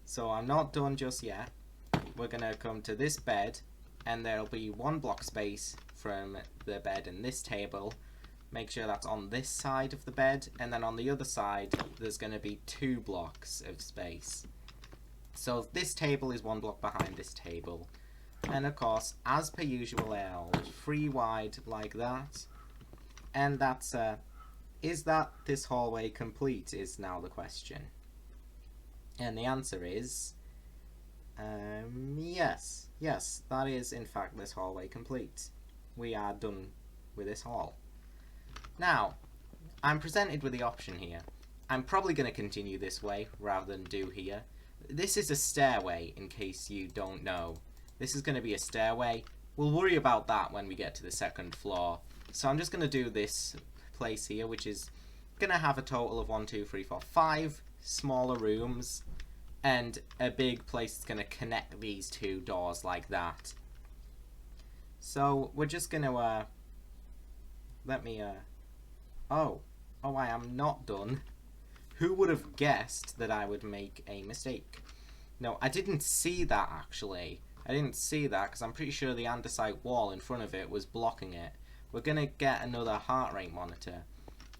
S1: so I'm not done just yet. We're going to come to this bed, and there'll be 1 block space from the bed and this table. Make sure that's on this side of the bed, and then on the other side there's going to be 2 blocks of space. So this table is 1 block behind this table. And of course, as per usual, L, 3 wide like that. And that's, is that this hallway complete is now the question. And the answer is, yes. Yes, that is in fact this hallway complete. We are done with this hall. Now, I'm presented with the option here. I'm probably going to continue this way rather than do here. This is a stairway, in case you don't know. This is going to be a stairway. We'll worry about that when we get to the 2nd floor. So I'm just going to do this place here, which is going to have a total of 1, 2, 3, 4, 5 smaller rooms. And a big place that's going to connect these 2 doors like that. So we're just going to, oh, I am not done. Who would have guessed that I would make a mistake? No, I didn't see that actually. I didn't see that because I'm pretty sure the andesite wall in front of it was blocking it. We're going to get another heart rate monitor.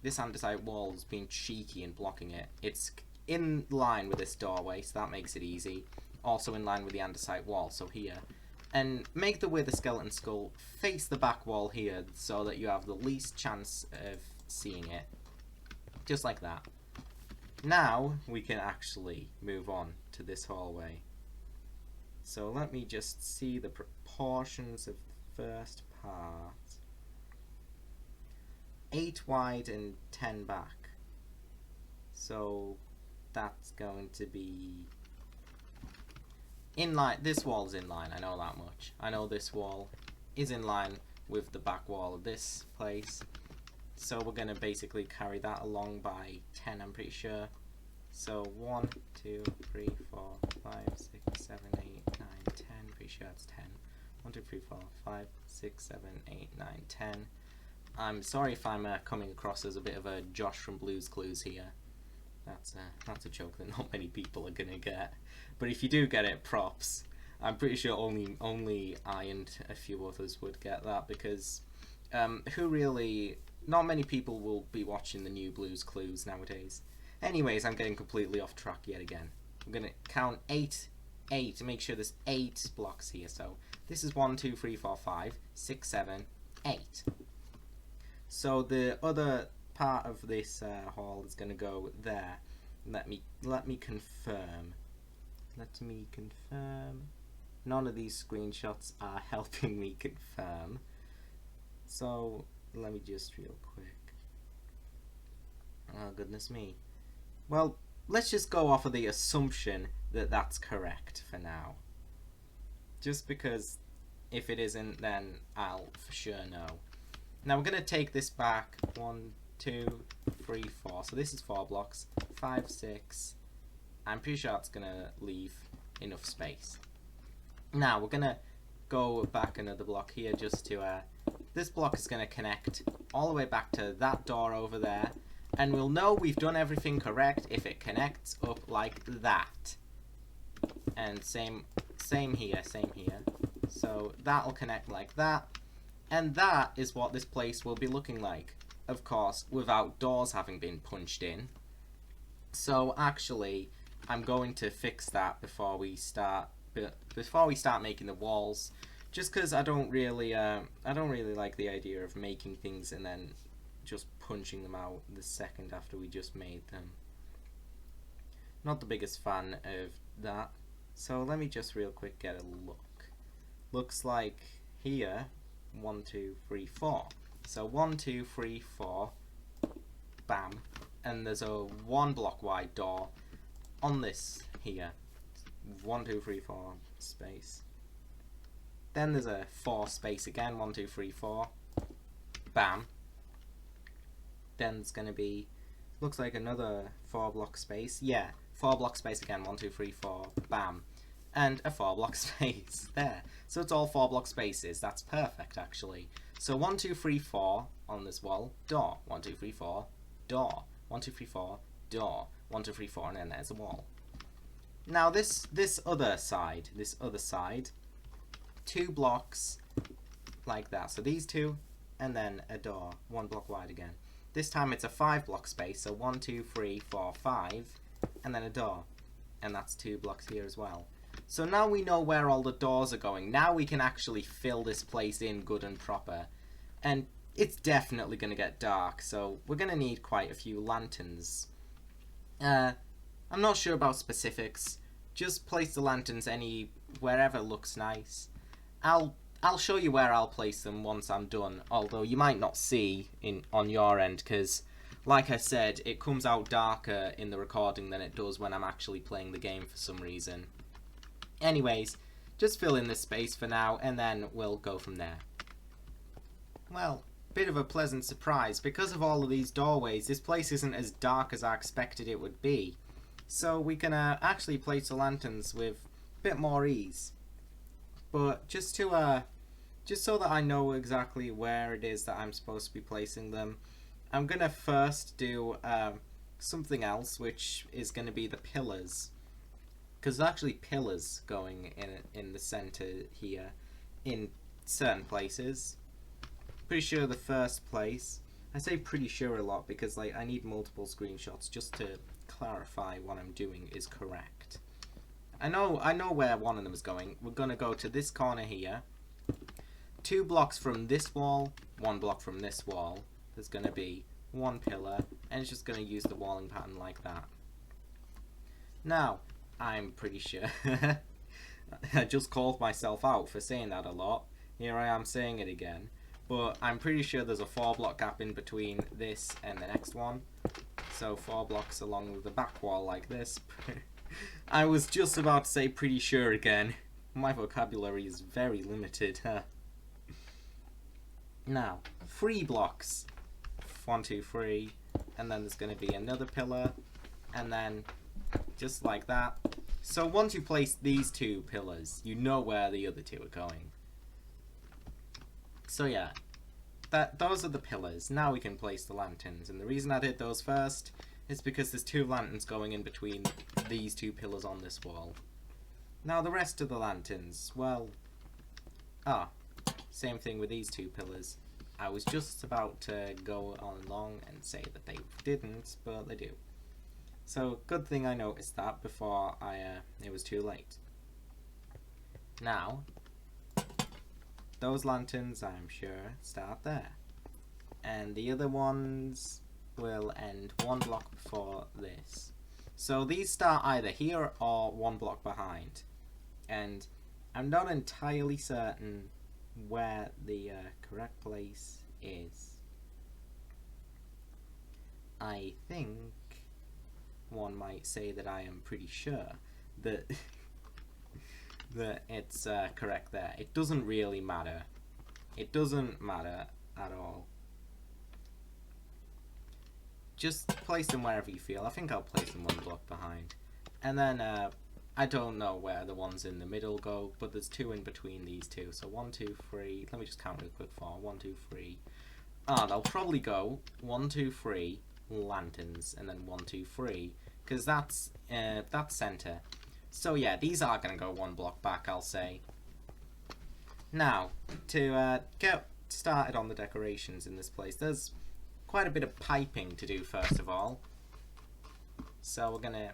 S1: This andesite wall has been cheeky and blocking it. It's in line with this doorway, so that makes it easy. Also in line with the andesite wall, so here. And make the wither skeleton skull face the back wall here so that you have the least chance of seeing it. Just like that. Now we can actually move on to this hallway. So let me just see the proportions of the first part. 8 wide and 10 back. So that's going to be in line. This wall's in line, I know that much. I know this wall is in line with the back wall of this place. So we're going to basically carry that along by 10, I'm pretty sure. So 1, 2, 3, 4, 5, 6, 7, 8, 9, 10. Pretty sure that's 10. 1, 2, 3, 4, 5, 6, 7, 8, 9, 10. I'm sorry if I'm coming across as a bit of a Josh from Blue's Clues here. That's a joke that not many people are gonna get. But if you do get it, props. I'm pretty sure only I and a few others would get that because not many people will be watching the new Blue's Clues nowadays. Anyways, I'm getting completely off track yet again. I'm gonna count 8 to make sure there's 8 blocks here. So this is 1, 2, 3, 4, 5, 6, 7, 8. So the other part of this hall is going to go there. Let me confirm. Let me confirm. None of these screenshots are helping me confirm. So let me just real quick. Oh goodness me. Well, let's just go off of the assumption that that's correct for now. Just because if it isn't, then I'll for sure know. Now we're going to take this back 1, 2, 3, 4. So this is 4 blocks. 5, 6. I'm pretty sure it's going to leave enough space. Now we're going to go back another block here just to... this block is going to connect all the way back to that door over there. And we'll know we've done everything correct if it connects up like that. And same here, same here. So that'll connect like that. And that is what this place will be looking like. Of course, without doors having been punched in. So actually, I'm going to fix that before we start making the walls. Just because I don't really like the idea of making things and then just punching them out the second after we just made them. Not the biggest fan of that. So let me just real quick get a look. Looks like here 1, 2, 3, 4. So 1, 2, 3, 4, bam, and there's a 1 block wide door on this here. 1, 2, 3, 4 space. Then there's a 4 space again. 1, 2, 3, 4, bam. Then it's gonna be, looks like another 4 block space. Yeah, 4 block space again. 1, 2, 3, 4, bam. And a 4 block space there. So it's all 4 block spaces. That's perfect actually. So 1, 2, 3, 4 on this wall, door. 1, 2, 3, 4, door. 1, 2, 3, 4, door. 1, 2, 3, 4, and then there's a wall. Now this other side, 2 blocks like that. So these 2, and then a door, 1 block wide again. This time it's a 5 block space. So 1, 2, 3, 4, 5, and then a door, and that's 2 blocks here as well. So now we know where all the doors are going. Now we can actually fill this place in good and proper. And it's definitely going to get dark, so we're going to need quite a few lanterns. I'm not sure about specifics. Just place the lanterns wherever looks nice. I'll show you where I'll place them once I'm done, although you might not see on your end, because like I said, it comes out darker in the recording than it does when I'm actually playing the game for some reason. Anyways, just fill in this space for now, and then we'll go from there. Well, bit of a pleasant surprise. Because of all of these doorways, this place isn't as dark as I expected it would be. So we can actually place the lanterns with a bit more ease. But just so that I know exactly where it is that I'm supposed to be placing them, I'm going to first do something else, which is going to be the pillars. because there's actually pillars going in the center here in certain places. Pretty sure the first place, I say pretty sure a lot because like I need multiple screenshots just to clarify what I'm doing is correct. I know where one of them is going. We're gonna go to this corner here. 2 blocks from this wall, 1 block from this wall. There's gonna be 1 pillar, and it's just gonna use the walling pattern like that. Now, I'm pretty sure I just called myself out for saying that a lot. Here I am saying it again. But I'm pretty sure there's a 4 block gap in between this and the next one. So 4 blocks along with the back wall like this. I was just about to say pretty sure again. My vocabulary is very limited, huh? Now, 3 blocks. 1, 2, 3. And then there's going to be another pillar. And then just like that. So once you place these 2 pillars, you know where the other 2 are going. So yeah, those are the pillars. Now we can place the lanterns, and the reason I did those first is because there's 2 lanterns going in between these 2 pillars on this wall. Now the rest of the lanterns, well, same thing with these 2 pillars. I was just about to go on along and say that they didn't, but they do. So good thing I noticed that before it was too late. Now, those lanterns, I'm sure, start there. And the other ones will end 1 block before this. So these start either here or 1 block behind. And I'm not entirely certain where the correct place is. I think one might say that I am pretty sure that that it's correct there. It doesn't really matter. It doesn't matter at all. Just place them wherever you feel. I think I'll place them 1 block behind. And then I don't know where the ones in the middle go, but there's 2 in between these 2. So 1, 2, 3. Let me just count real quick for 1, 2, 3. They'll probably go 1, 2, 3 lanterns, and then 1, 2, 3, because that's center. So yeah, these are gonna go 1 block back, I'll say. Now, to get started on the decorations in this place, there's quite a bit of piping to do first of all. So we're gonna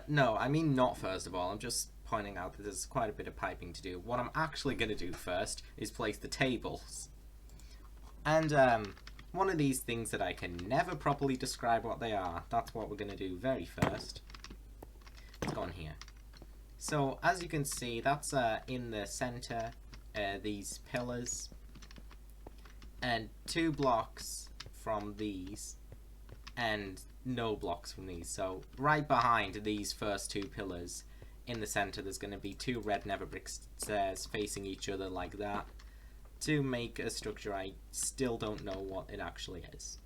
S1: no, I mean not first of all, I'm just pointing out that there's quite a bit of piping to do. What I'm actually gonna do first is place the tables. And one of these things that I can never properly describe what they are, that's what we're gonna do very first. Let's go on here. So as you can see, that's in the center, these pillars, and 2 blocks from these, and no blocks from these. So right behind these first 2 pillars, in the center, there's going to be 2 red nether brick stairs facing each other like that, to make a structure I still don't know what it actually is,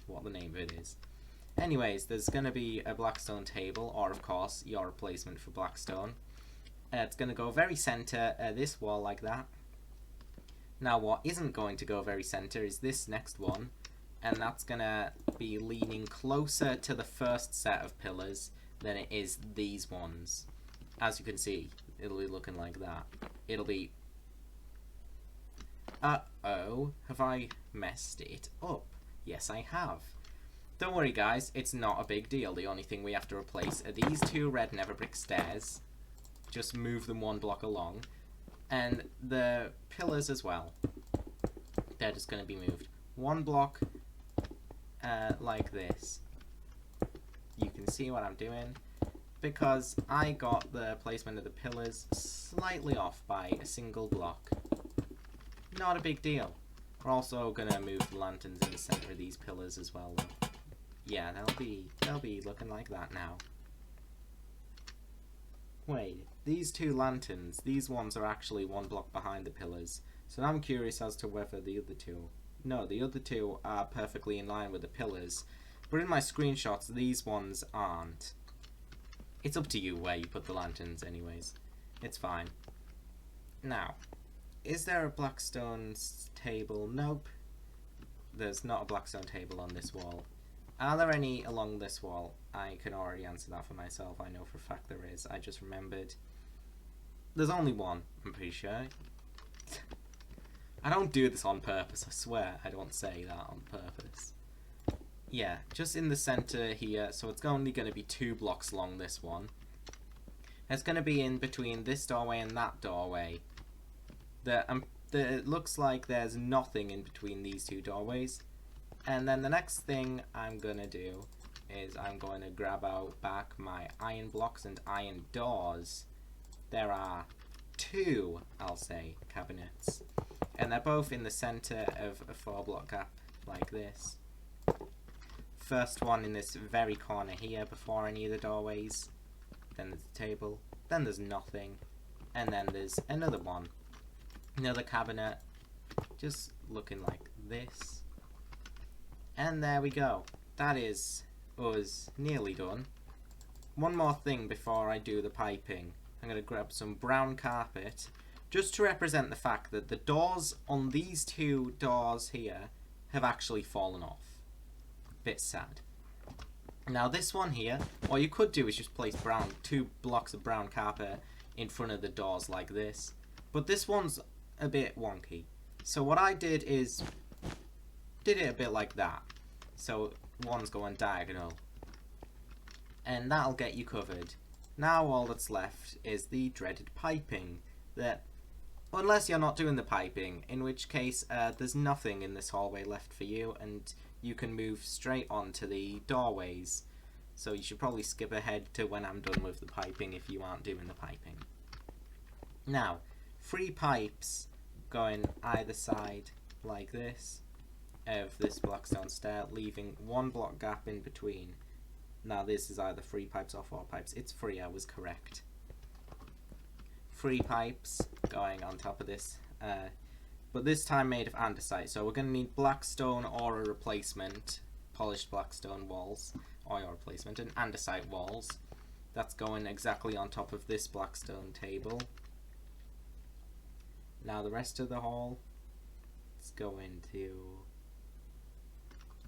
S1: what the name of it is. Anyways, there's going to be a blackstone table, or of course, your replacement for blackstone. It's going to go very center, this wall like that. Now what isn't going to go very center is this next one, and that's going to be leaning closer to the first set of pillars than it is these ones. As you can see, it'll be looking like that. It'll be... Uh-oh, have I messed it up? Yes, I have. Don't worry guys, it's not a big deal. The only thing we have to replace are these 2 red nether brick stairs. Just move them 1 block along. And the pillars as well. They're just going to be moved 1 block like this. You can see what I'm doing, because I got the placement of the pillars slightly off by a single block. Not a big deal. We're also going to move the lanterns in the center of these pillars as well, though. Yeah, they'll be looking like that now. Wait, these 2 lanterns, these ones are actually 1 block behind the pillars. So I'm curious as to whether the other 2... No, the other 2 are perfectly in line with the pillars. But in my screenshots, these ones aren't. It's up to you where you put the lanterns anyways. It's fine. Now, is there a blackstone table? Nope. There's not a blackstone table on this wall. Are there any along this wall? I can already answer that for myself. I know for a fact there is. I just remembered. There's only one, I'm pretty sure. I don't do this on purpose, I swear. I don't say that on purpose. Yeah, just in the center here. So it's only going to be 2 blocks along this one. It's going to be in between this doorway and that doorway. It looks like there's nothing in between these 2 doorways. And then the next thing I'm going to do is I'm going to grab out back my iron blocks and iron doors. There are 2, I'll say, cabinets. And they're both in the center of a 4-block gap like this. First one in this very corner here before any of the doorways. Then there's a table. Then there's nothing. And then there's another one. Another cabinet. Just looking like this. And there we go. That is us nearly done. One more thing before I do the piping. I'm going to grab some brown carpet. Just to represent the fact that the doors on these 2 doors here have actually fallen off. Bit sad. Now this one here, what you could do is just place 2 blocks of brown carpet in front of the doors like this. But this one's a bit wonky. So what I did is, did it a bit like that. So one's going diagonal. And that'll get you covered. Now all that's left is the dreaded piping. That, unless you're not doing the piping, in which case there's nothing in this hallway left for you and you can move straight on to the doorways. So you should probably skip ahead to when I'm done with the piping if you aren't doing the piping. Now, 3 pipes going either side like this of this blockstone stair, leaving 1 block gap in between. Now this is either 3 pipes or 4 pipes. It's 3, I was correct. 3 pipes going on top of this, but this time made of andesite. So we're going to need black stone or a replacement, polished black stone walls, or a replacement, and andesite walls. That's going exactly on top of this black stone table. Now the rest of the hall, it's going to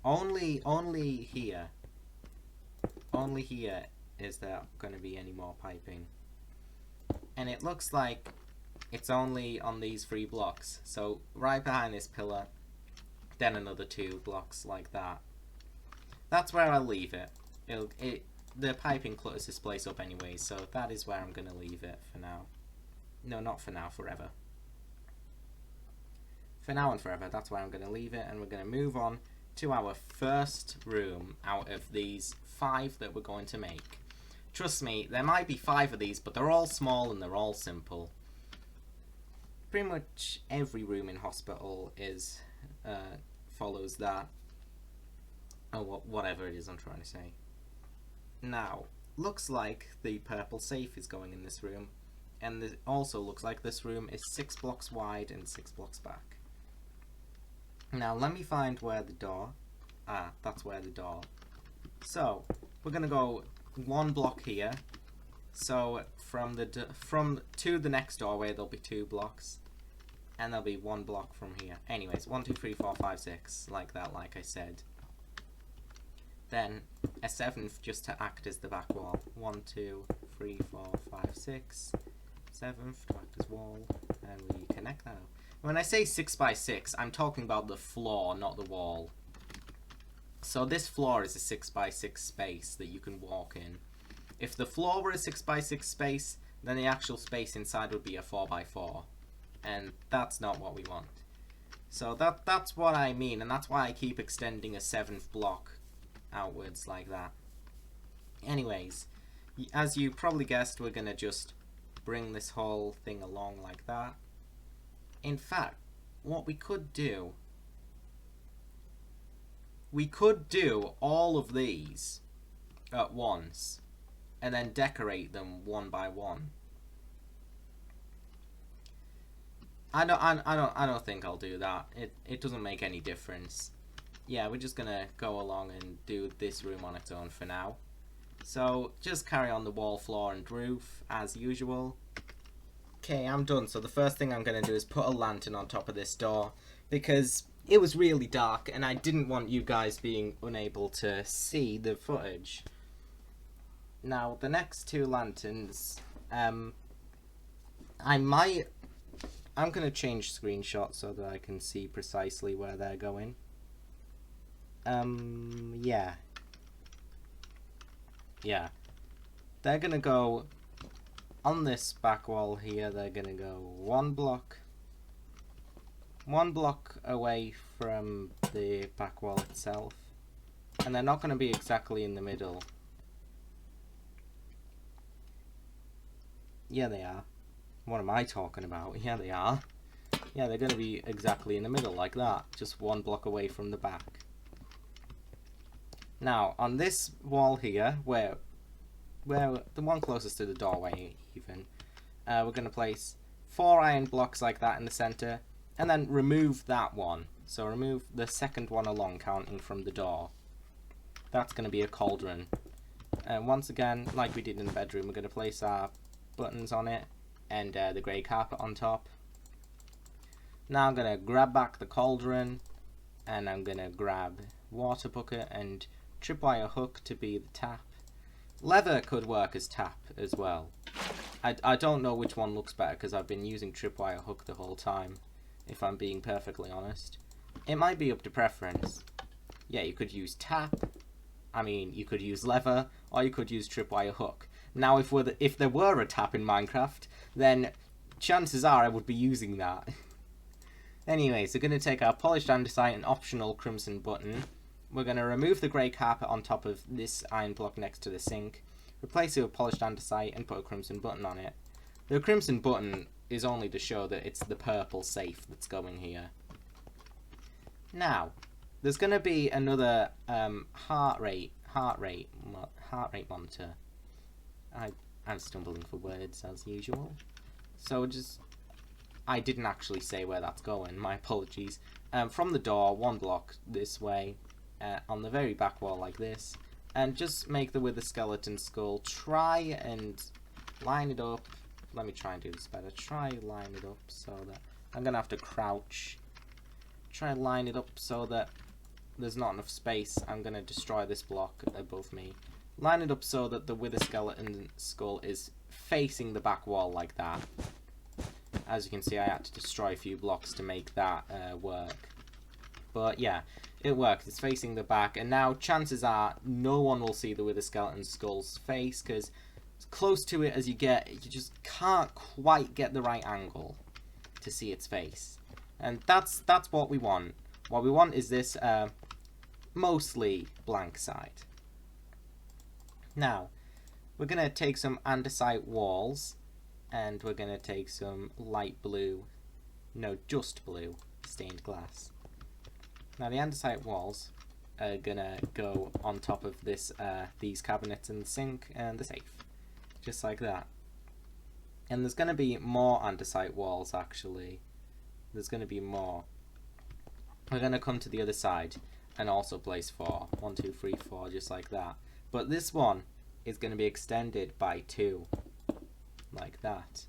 S1: only here is there going to be any more piping. And it looks like it's only on these 3 blocks. So right behind this pillar, then another 2 blocks like that. That's where I'll leave it. The piping clutters this place up anyway, so that is where I'm going to leave it for now. No, not for now, forever. For now and forever, that's where I'm going to leave it, and we're going to move on to our first room out of these 5 that we're going to make. Trust me, there might be 5 of these, but they're all small and they're all simple. Pretty much every room in hospital is follows that. Oh, whatever it is I'm trying to say. Now, looks like the purple safe is going in this room, and it also looks like this room is 6 blocks wide and 6 blocks back. Now, let me find where the door... Ah, that's where the door... So, we're going to go 1 block here. So, to the next doorway, there'll be 2 blocks. And there'll be 1 block from here. Anyways, 1, 2, 3, 4, 5, 6. Like that, like I said. Then, a 7th just to act as the back wall. 1, 2, 3, 4, 5, 6. 7th to act as wall. And we connect that up. When I say 6 by 6, I'm talking about the floor, not the wall. So this floor is a 6 by 6 space that you can walk in. If the floor were a 6 by 6 space, then the actual space inside would be a 4 by 4. And that's not what we want. So that's what I mean, and that's why I keep extending a 7th block outwards like that. Anyways, as you probably guessed, we're going to just bring this whole thing along like that. In fact, what we could do all of these at once and then decorate them one by one. I don't think I'll do that. It doesn't make any difference. Yeah, we're just gonna go along and do this room on its own for now. So just carry on the wall, floor and roof as usual. Okay, I'm done. So the first thing I'm going to do is put a lantern on top of this door, because it was really dark and I didn't want you guys being unable to see the footage. Now, the next two lanterns, I'm going to change screenshots so that I can see precisely where they're going. Yeah. They're going to go on this back wall here. They're going to go one block away from the back wall itself. And they're not going to be exactly in the middle. Yeah, they are. What am I talking about? Yeah, they are. Yeah, they're going to be exactly in the middle, like that. Just one block away from the back. Now, on this wall here, where the one closest to the doorway, even, we're going to place 4 iron blocks like that in the center, and then remove that one. So remove the second one along, counting from the door. That's going to be a cauldron. And once again, like we did in the bedroom, we're going to place our buttons on it and the grey carpet on top. Now I'm going to grab back the cauldron, and I'm going to grab water bucket and tripwire hook to be the tap. Leather could work as tap as well. I don't know which one looks better because I've been using tripwire hook the whole time, if I'm being perfectly honest. It might be up to preference. Yeah, you could use tap, I mean, you could use leather, or you could use tripwire hook. Now, if there were a tap in Minecraft, then chances are I would be using that. Anyways, we're going to take our polished andesite and optional crimson button. We're going to remove the grey carpet on top of this iron block next to the sink, replace it with polished andesite, and put a crimson button on it. The crimson button is only to show that it's the purple safe that's going here. Now, there's going to be another heart rate monitor. I'm stumbling for words as usual. So I didn't actually say where that's going, my apologies. From the door, one block this way, on the very back wall like this, and just make the wither skeleton skull. Try and line it up. Let me try and do this better. Try line it up so that I'm gonna have to crouch. Try and line it up so that there's not enough space. I'm gonna destroy this block above me. Line it up so that the wither skeleton skull is facing the back wall like that. As you can see, I had to destroy a few blocks to make that work. But yeah, it worked. It's facing the back, and now chances are no one will see the wither skeleton skull's face, because as close to it as you get, you just can't quite get the right angle to see its face. And that's what we want. What we want is this mostly blank side. Now, we're going to take some andesite walls, and we're going to take some light blue, no, just blue, stained glass. Now the andesite walls are going to go on top of this, these cabinets in the sink and the safe, just like that. And there's going to be more andesite walls actually. There's going to be more. We're going to come to the other side and also place 4. 1, 2, 3, 4, just like that. But this one is going to be extended by 2, like that.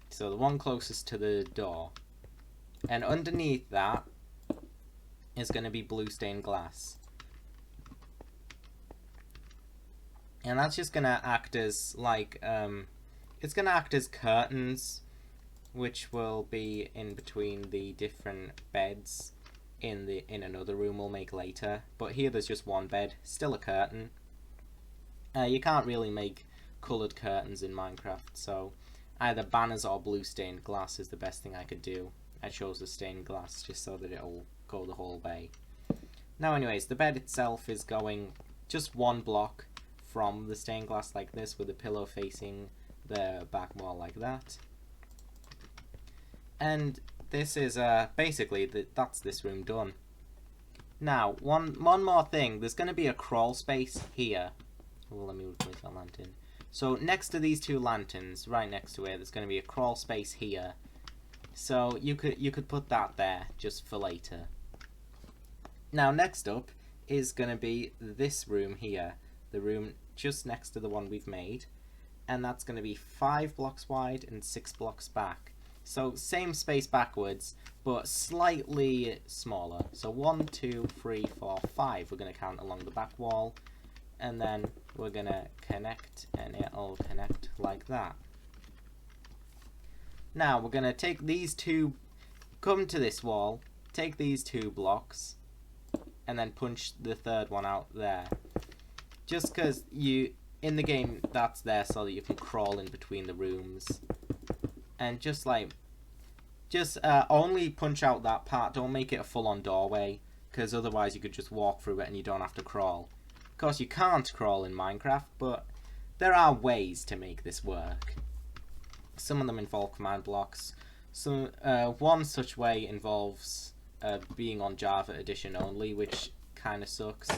S1: So the one closest to the door. And underneath that is going to be blue stained glass. And that's just going to act as like, it's going to act as curtains, which will be in between the different beds in another room we'll make later. But here there's just one bed, still a curtain. You can't really make coloured curtains in Minecraft, so either banners or blue stained glass is the best thing I could do. I chose the stained glass just so that it'll go the whole way. Now anyways, the bed itself is going just one block from the stained glass like this, with a pillow facing the back wall like that. And this is basically that's this room done. Now one more thing, there's going to be a crawl space here. Well, let me replace that lantern. So next to these two lanterns, right next to it, there's going to be a crawl space here. So you could put that there just for later. Now next up is going to be this room here, the room just next to the one we've made, and that's going to be 5 blocks wide and 6 blocks back. So same space backwards, but slightly smaller. So 1, 2, 3, 4, 5 we're going to count along the back wall, and then we're going to connect, and it'll connect like that. Now we're going to take these two, come to this wall, take these 2 blocks, and then punch the third one out there. Just because in the game that's there so that you can crawl in between the rooms. And just only punch out that part, don't make it a full-on doorway, because otherwise you could just walk through it and you don't have to crawl. Of course you can't crawl in Minecraft, but there are ways to make this work. Some of them involve command blocks. So one such way involves being on Java Edition only, which kind of sucks.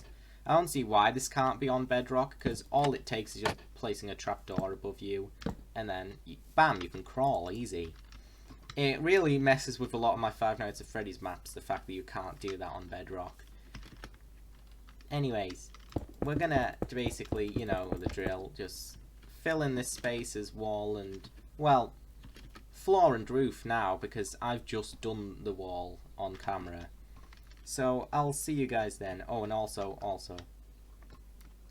S1: I don't see why this can't be on Bedrock, because all it takes is just placing a trapdoor above you, and then bam, you can crawl easy. It really messes with a lot of my Five Nights at Freddy's maps, the fact that you can't do that on Bedrock. Anyways, we're gonna basically, you know the drill, just fill in this space as wall and, well, floor and roof now, because I've just done the wall on camera. So I'll see you guys then. Oh, and also,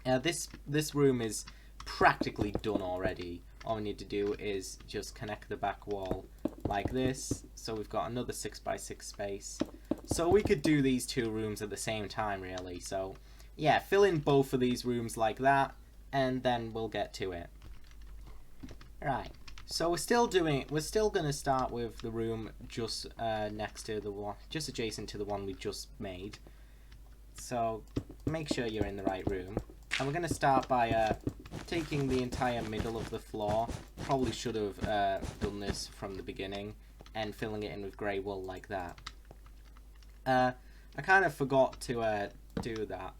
S1: this room is practically done already. All we need to do is just connect the back wall like this. So we've got another 6x6 space. So we could do these 2 rooms at the same time, really. So yeah, fill in both of these rooms like that, and then we'll get to it. Right. So we're still going to start with the room just next to the one, just adjacent to the one we just made. So make sure you're in the right room. And we're going to start by taking the entire middle of the floor. Probably should have done this from the beginning, and filling it in with grey wool like that. I kind of forgot to do that.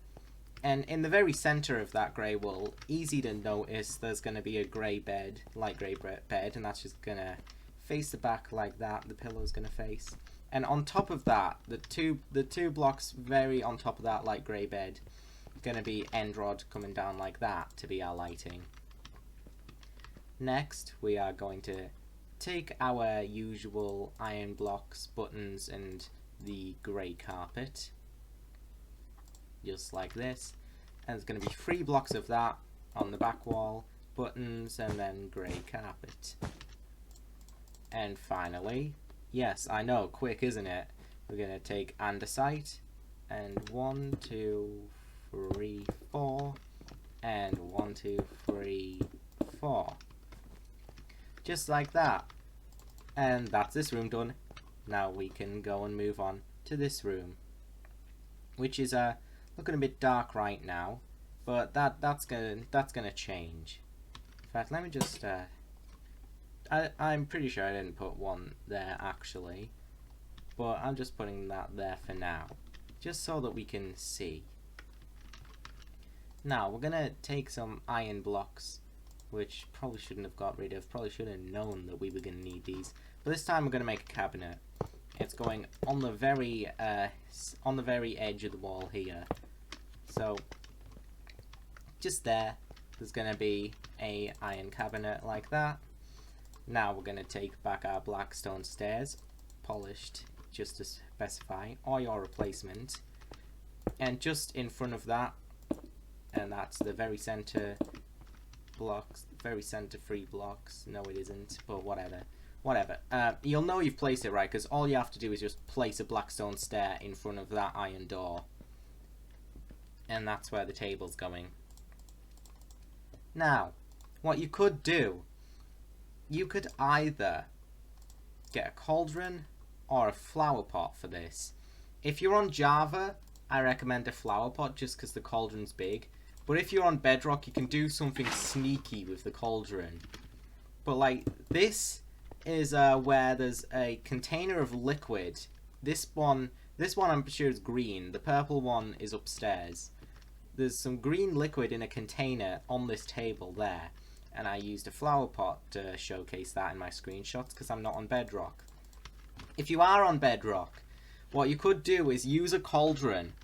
S1: And in the very center of that grey wool, easy to notice, there's going to be a grey bed, light grey bed, and that's just going to face the back like that, the pillow's going to face. And on top of that, the two blocks very on top of that light grey bed, going to be end rod coming down like that to be our lighting. Next, we are going to take our usual iron blocks, buttons, and the grey carpet. Just like this, and there's going to be 3 blocks of that on the back wall, buttons, and then grey carpet. And finally, yes, I know, quick isn't it, we're going to take andesite, and 1, 2, 3, 4, and 1, 2, 3, 4. Just like that. And that's this room done. Now we can go and move on to this room, which is looking a bit dark right now, but that's gonna change. In fact, let me just I'm pretty sure I didn't put one there actually, but I'm just putting that there for now, just so that we can see. Now we're gonna take some iron blocks, which probably shouldn't have got rid of, probably should have known that we were gonna need these, but this time we're gonna make a cabinet. It's going on the very edge of the wall here. So just there's going to be a iron cabinet like that. Now we're going to take back our black stone stairs, polished just to specify, or your replacement. And just in front of that, and that's the very center blocks, very center 3 blocks. No, it isn't, but whatever. You'll know you've placed it right, because all you have to do is just place a black stone stair in front of that iron door. And that's where the table's going. Now, what you could do, you could either get a cauldron or a flower pot for this. If you're on Java, I recommend a flower pot just because the cauldron's big. But if you're on Bedrock, you can do something sneaky with the cauldron. But like, this is where there's a container of liquid. This one I'm sure is green. The purple one is upstairs. There's some green liquid in a container on this table there, and I used a flower pot to showcase that in my screenshots because I'm not on Bedrock. If you are on Bedrock, what you could do is use a cauldron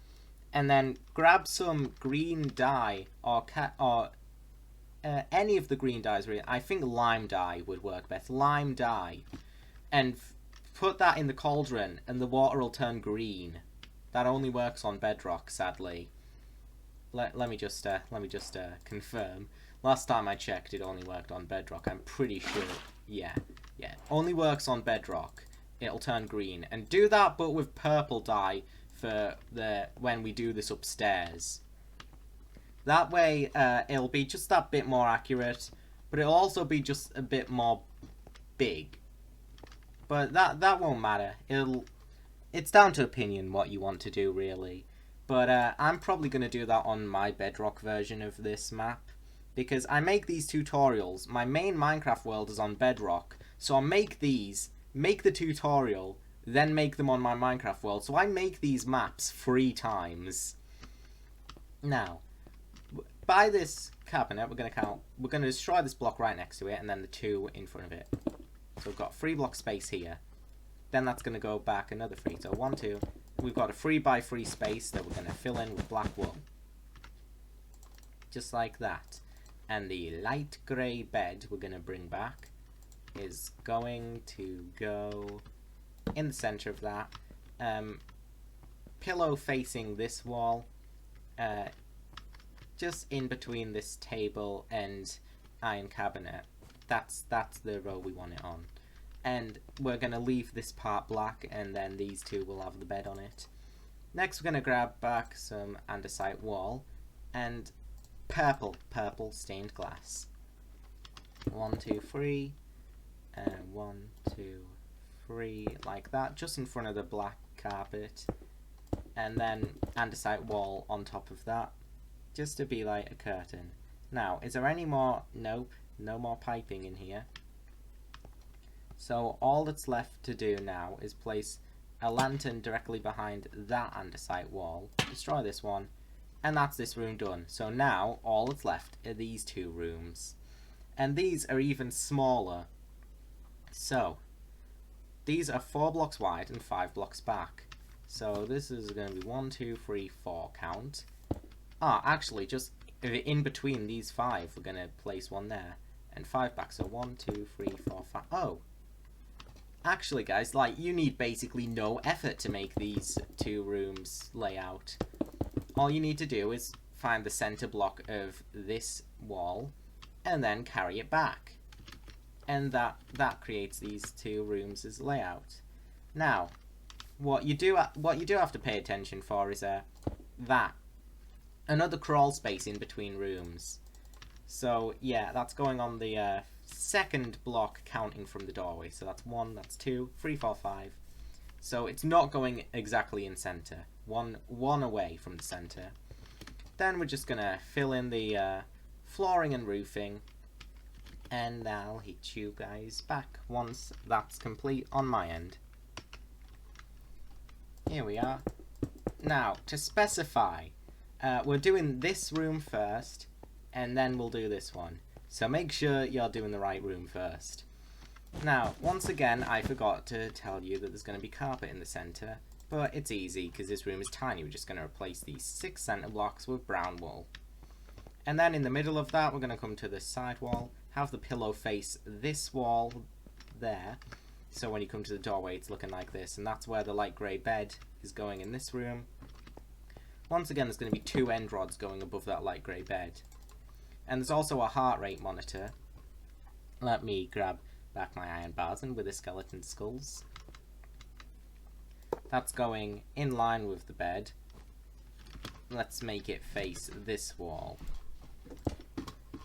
S1: and then grab some green dye or any of the green dyes really. I think lime dye would work best. Lime dye, and put that in the cauldron and the water will turn green. That only works on bedrock, sadly. Let me just confirm. Last time I checked, it only worked on bedrock. I'm pretty sure. Yeah. Only works on bedrock. It'll turn green, and do that, but with purple dye for when we do this upstairs. That way, it'll be just that bit more accurate, but it'll also be just a bit more big. But that won't matter. It's down to opinion what you want to do, really. But I'm probably going to do that on my bedrock version of this map, because I make these tutorials. My main Minecraft world is on bedrock, so I'll make these, make the tutorial, then make them on my Minecraft world. So I make these maps 3 times. Now, by this cabinet, we're going to destroy this block right next to it, and then the 2 in front of it. So we've got 3 block space here. Then that's going to go back another 3. So 1, 2. We've got a 3x3 space that we're going to fill in with black wool. Just like that. And the light grey bed we're going to bring back is going to go in the centre of that. Pillow facing this wall. Just in between this table and iron cabinet. That's the row we want it on. And we're going to leave this part black, and then these 2 will have the bed on it. Next we're going to grab back some andesite wall and purple stained glass. 1, 2, 3, and 1, 2, 3, like that, just in front of the black carpet. And then andesite wall on top of that, just to be like a curtain. Now, is there any more? Nope, no more piping in here. So all that's left to do now is place a lantern directly behind that andesite wall, destroy this one, and that's this room done. So now all that's left are these 2 rooms. And these are even smaller. So these are 4 blocks wide and 5 blocks back. So this is going to be 1, 2, 3, 4 count. Actually, just in between these 5, we're going to place 1 there. And 5 back, so 1, 2, 3, 4, 5. Oh! Actually, guys, like, you need basically no effort to make these 2 rooms layout. All you need to do is find the center block of this wall, and then carry it back. And that creates these 2 rooms as layout. Now, what you do have to pay attention for is that. Another crawl space in between rooms. So, yeah, that's going on the 2nd block counting from the doorway. So that's 1, that's 2, 3, 4, 5. So it's not going exactly in center. One away from the center. Then we're just going to fill in the flooring and roofing. And I'll hit you guys back once that's complete on my end. Here we are. Now, to specify, we're doing this room first, and then we'll do this one. So make sure you're doing the right room first. Now, once again, I forgot to tell you that there's going to be carpet in the center, but it's easy because this room is tiny. We're just going to replace these 6 center blocks with brown wool. And then in the middle of that, we're going to come to the side wall, have the pillow face this wall there. So when you come to the doorway, it's looking like this, and that's where the light grey bed is going in this room. Once again, there's going to be 2 end rods going above that light grey bed. And there's also a heart rate monitor. Let me grab back my iron bars and with the skeleton skulls. That's going in line with the bed. Let's make it face this wall.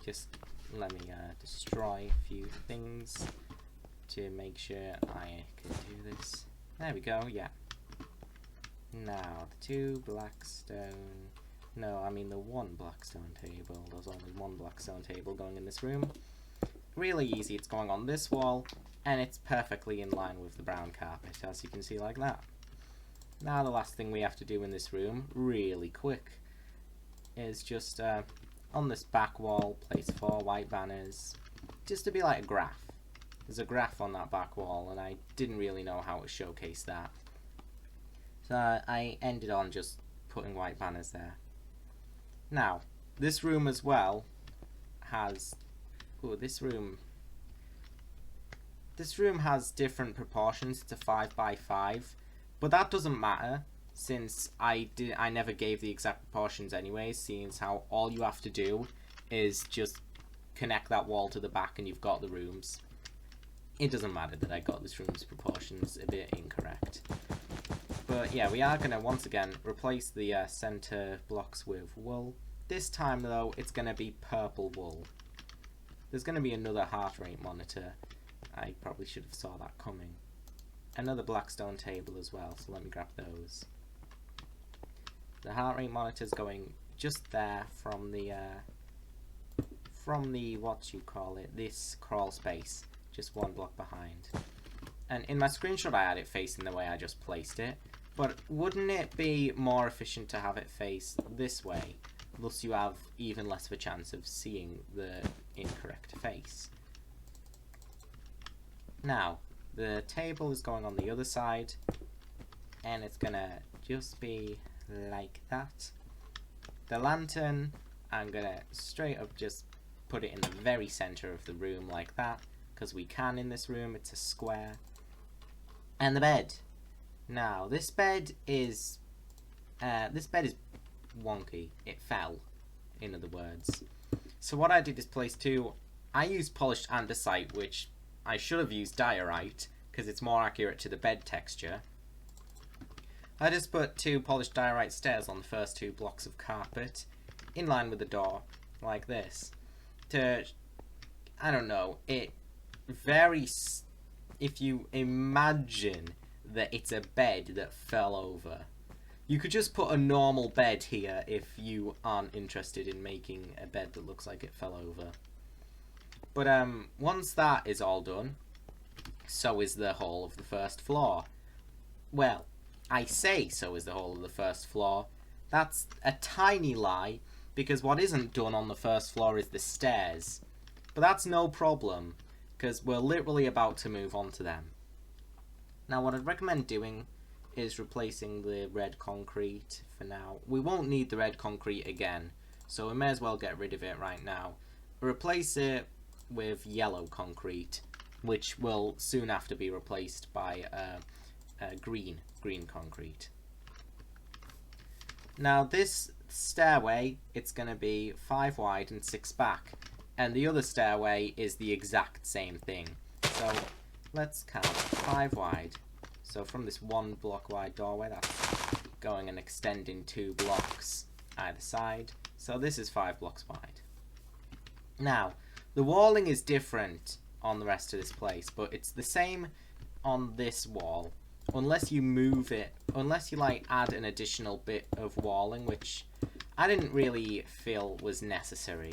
S1: Just let me destroy a few things to make sure I can do this. There we go, yeah. Now, the 2 blackstone... No, I mean the 1 blackstone table. There's only 1 blackstone table going in this room. Really easy, it's going on this wall, and it's perfectly in line with the brown carpet, as you can see like that. Now the last thing we have to do in this room, really quick, is just on this back wall, place 4 white banners, just to be like a graph. There's a graph on that back wall, and I didn't really know how to showcase that. So I ended on just putting white banners there. Now, this room as well has... Ooh, this room this room has different proportions. It's a 5 by 5, but that doesn't matter since I never gave the exact proportions anyway, seeing as how all you have to do is just connect that wall to the back and you've got the rooms. It doesn't matter that I got this room's proportions a bit incorrect. But yeah, we are going to once again replace the center blocks with wool. This time though, it's going to be purple wool. There's going to be another heart rate monitor. I probably should have saw that coming. Another blackstone table as well, so let me grab those. The heart rate monitor's going just there from the what you call it, this crawl space, just one block behind. And in my screenshot I had it facing the way I just placed it, but wouldn't it be more efficient to have it face this way? Thus you have even less of a chance of seeing the incorrect face. Now, the table is going on the other side, and it's gonna just be like that. The lantern, I'm gonna straight up just put it in the very center of the room like that, because we can in this room, it's a square. And the bed. Now, this bed is wonky. It fell, in other words. So what I did is place I used polished andesite, which I should have used diorite, because it's more accurate to the bed texture. I just put 2 polished diorite stairs on the first 2 blocks of carpet, in line with the door, like this. I don't know, it varies if you imagine that it's a bed that fell over. You could just put a normal bed here if you aren't interested in making a bed that looks like it fell over. But once that is all done, so is the whole of the first floor. Well, I say so is the whole of the first floor. That's a tiny lie, because what isn't done on the first floor is the stairs. But that's no problem, because we're literally about to move on to them. Now what I'd recommend doing is replacing the red concrete for now. We won't need the red concrete again, so we may as well get rid of it right now. Replace it with yellow concrete, which will soon have to be replaced by green concrete. Now this stairway, it's going to be 5 wide and 6 back, and the other stairway is the exact same thing. So let's count 5 wide. So from this 1 block wide doorway, that's going and extending 2 blocks either side. So this is 5 blocks wide. Now, the walling is different on the rest of this place, but it's the same on this wall, unless you move it, unless you like add an additional bit of walling, which I didn't really feel was necessary,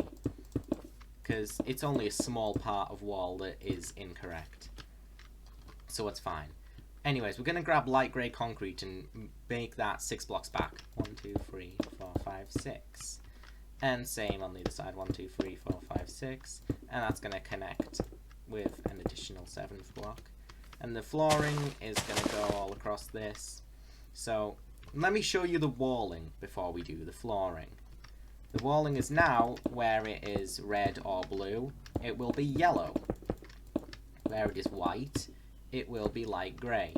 S1: because it's only a small part of wall that is incorrect. So it's fine. Anyways, we're going to grab light grey concrete and make that 6 blocks back. 1, 2, 3, 4, 5, 6. And same on the other side. 1, 2, 3, 4, 5, 6. And that's going to connect with an additional 7th block. And the flooring is going to go all across this. So let me show you the walling before we do the flooring. The walling is now, where it is red or blue, it will be yellow. Where it is white, it will be light grey.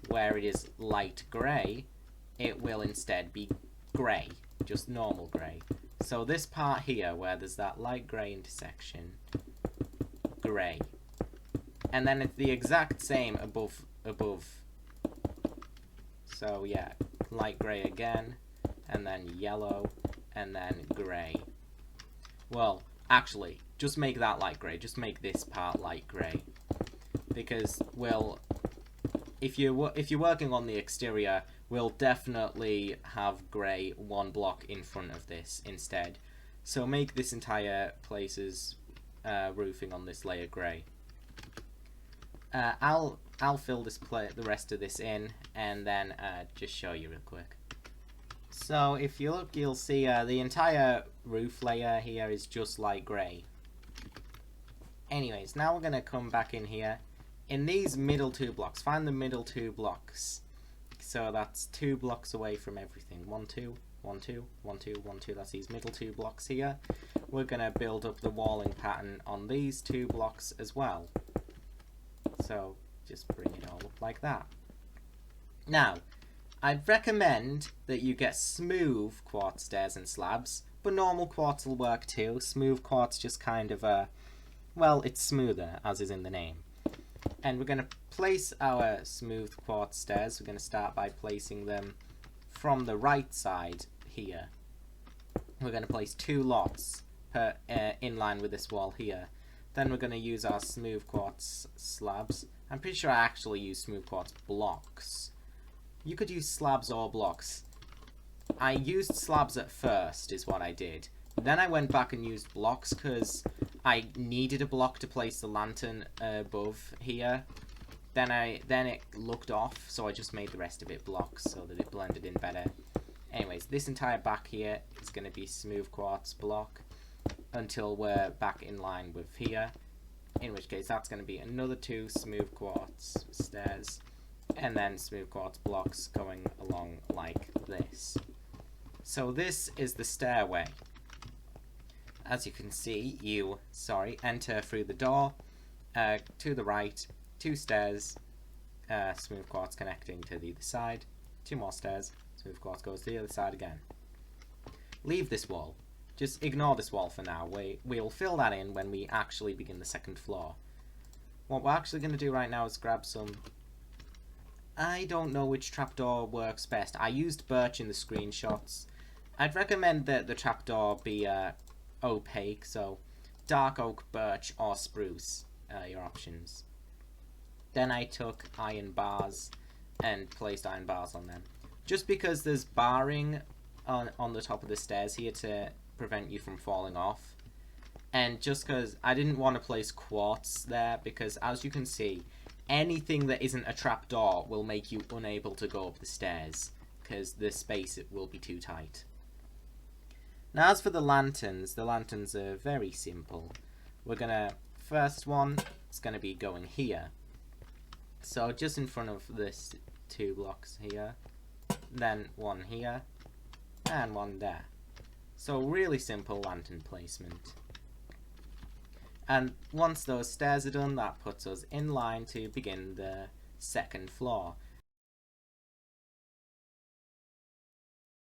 S1: Where it is light grey, it will instead be grey, just normal grey. So this part here, where there's that light grey intersection, grey. And then it's the exact same above. So yeah, light grey again, and then yellow, and then grey. Well, actually, just make that light grey, just make this part light grey. Because, well, if you're working on the exterior, we'll definitely have grey 1 block in front of this instead. So make this entire place's roofing on this layer grey. I'll fill the rest of this in and then just show you real quick. So if you look, you'll see the entire roof layer here is just light grey. Anyways, now we're going to come back in here. In these middle 2 blocks, find the middle 2 blocks. So that's 2 blocks away from everything. 1, 2, 1, 2, 1, 2, 1, 2. That's these middle 2 blocks here. We're going to build up the walling pattern on these 2 blocks as well. So just bring it all up like that. Now, I'd recommend that you get smooth quartz stairs and slabs, but normal quartz will work too. Smooth quartz just kind of well, it's smoother, as is in the name. And we're going to place our smooth quartz stairs. We're going to start by placing them from the right side here. We're going to place 2 lots per, in line with this wall here. Then we're going to use our smooth quartz slabs. I'm pretty sure I actually use smooth quartz blocks. You could use slabs or blocks. I used slabs at first, is what I did. Then I went back and used blocks because I needed a block to place the lantern above here. Then it looked off, so I just made the rest of it blocks so that it blended in better. Anyways, this entire back here is going to be smooth quartz block until we're back in line with here. In which case, that's going to be another 2 smooth quartz stairs, and then smooth quartz blocks going along like this. So this is the stairway. As you can see, you enter through the door, to the right, 2 stairs, smooth quartz connecting to the other side, 2 more stairs, smooth quartz goes to the other side again. Leave this wall. Just ignore this wall for now. We'll fill that in when we actually begin the 2nd floor. What we're actually going to do right now is grab some... I don't know which trapdoor works best. I used birch in the screenshots. I'd recommend that the trapdoor be opaque, so dark oak, birch, or spruce are your options. Then I took iron bars and placed iron bars on them. Just because there's barring on the top of the stairs here to prevent you from falling off. And just because I didn't want to place quartz there, because as you can see, anything that isn't a trapdoor will make you unable to go up the stairs, because the space will be too tight. Now as for the lanterns are very simple. We're gonna, first one, it's gonna be going here. So just in front of this 2 blocks here, then 1 here, and 1 there. So really simple lantern placement. And once those stairs are done, that puts us in line to begin the 2nd floor.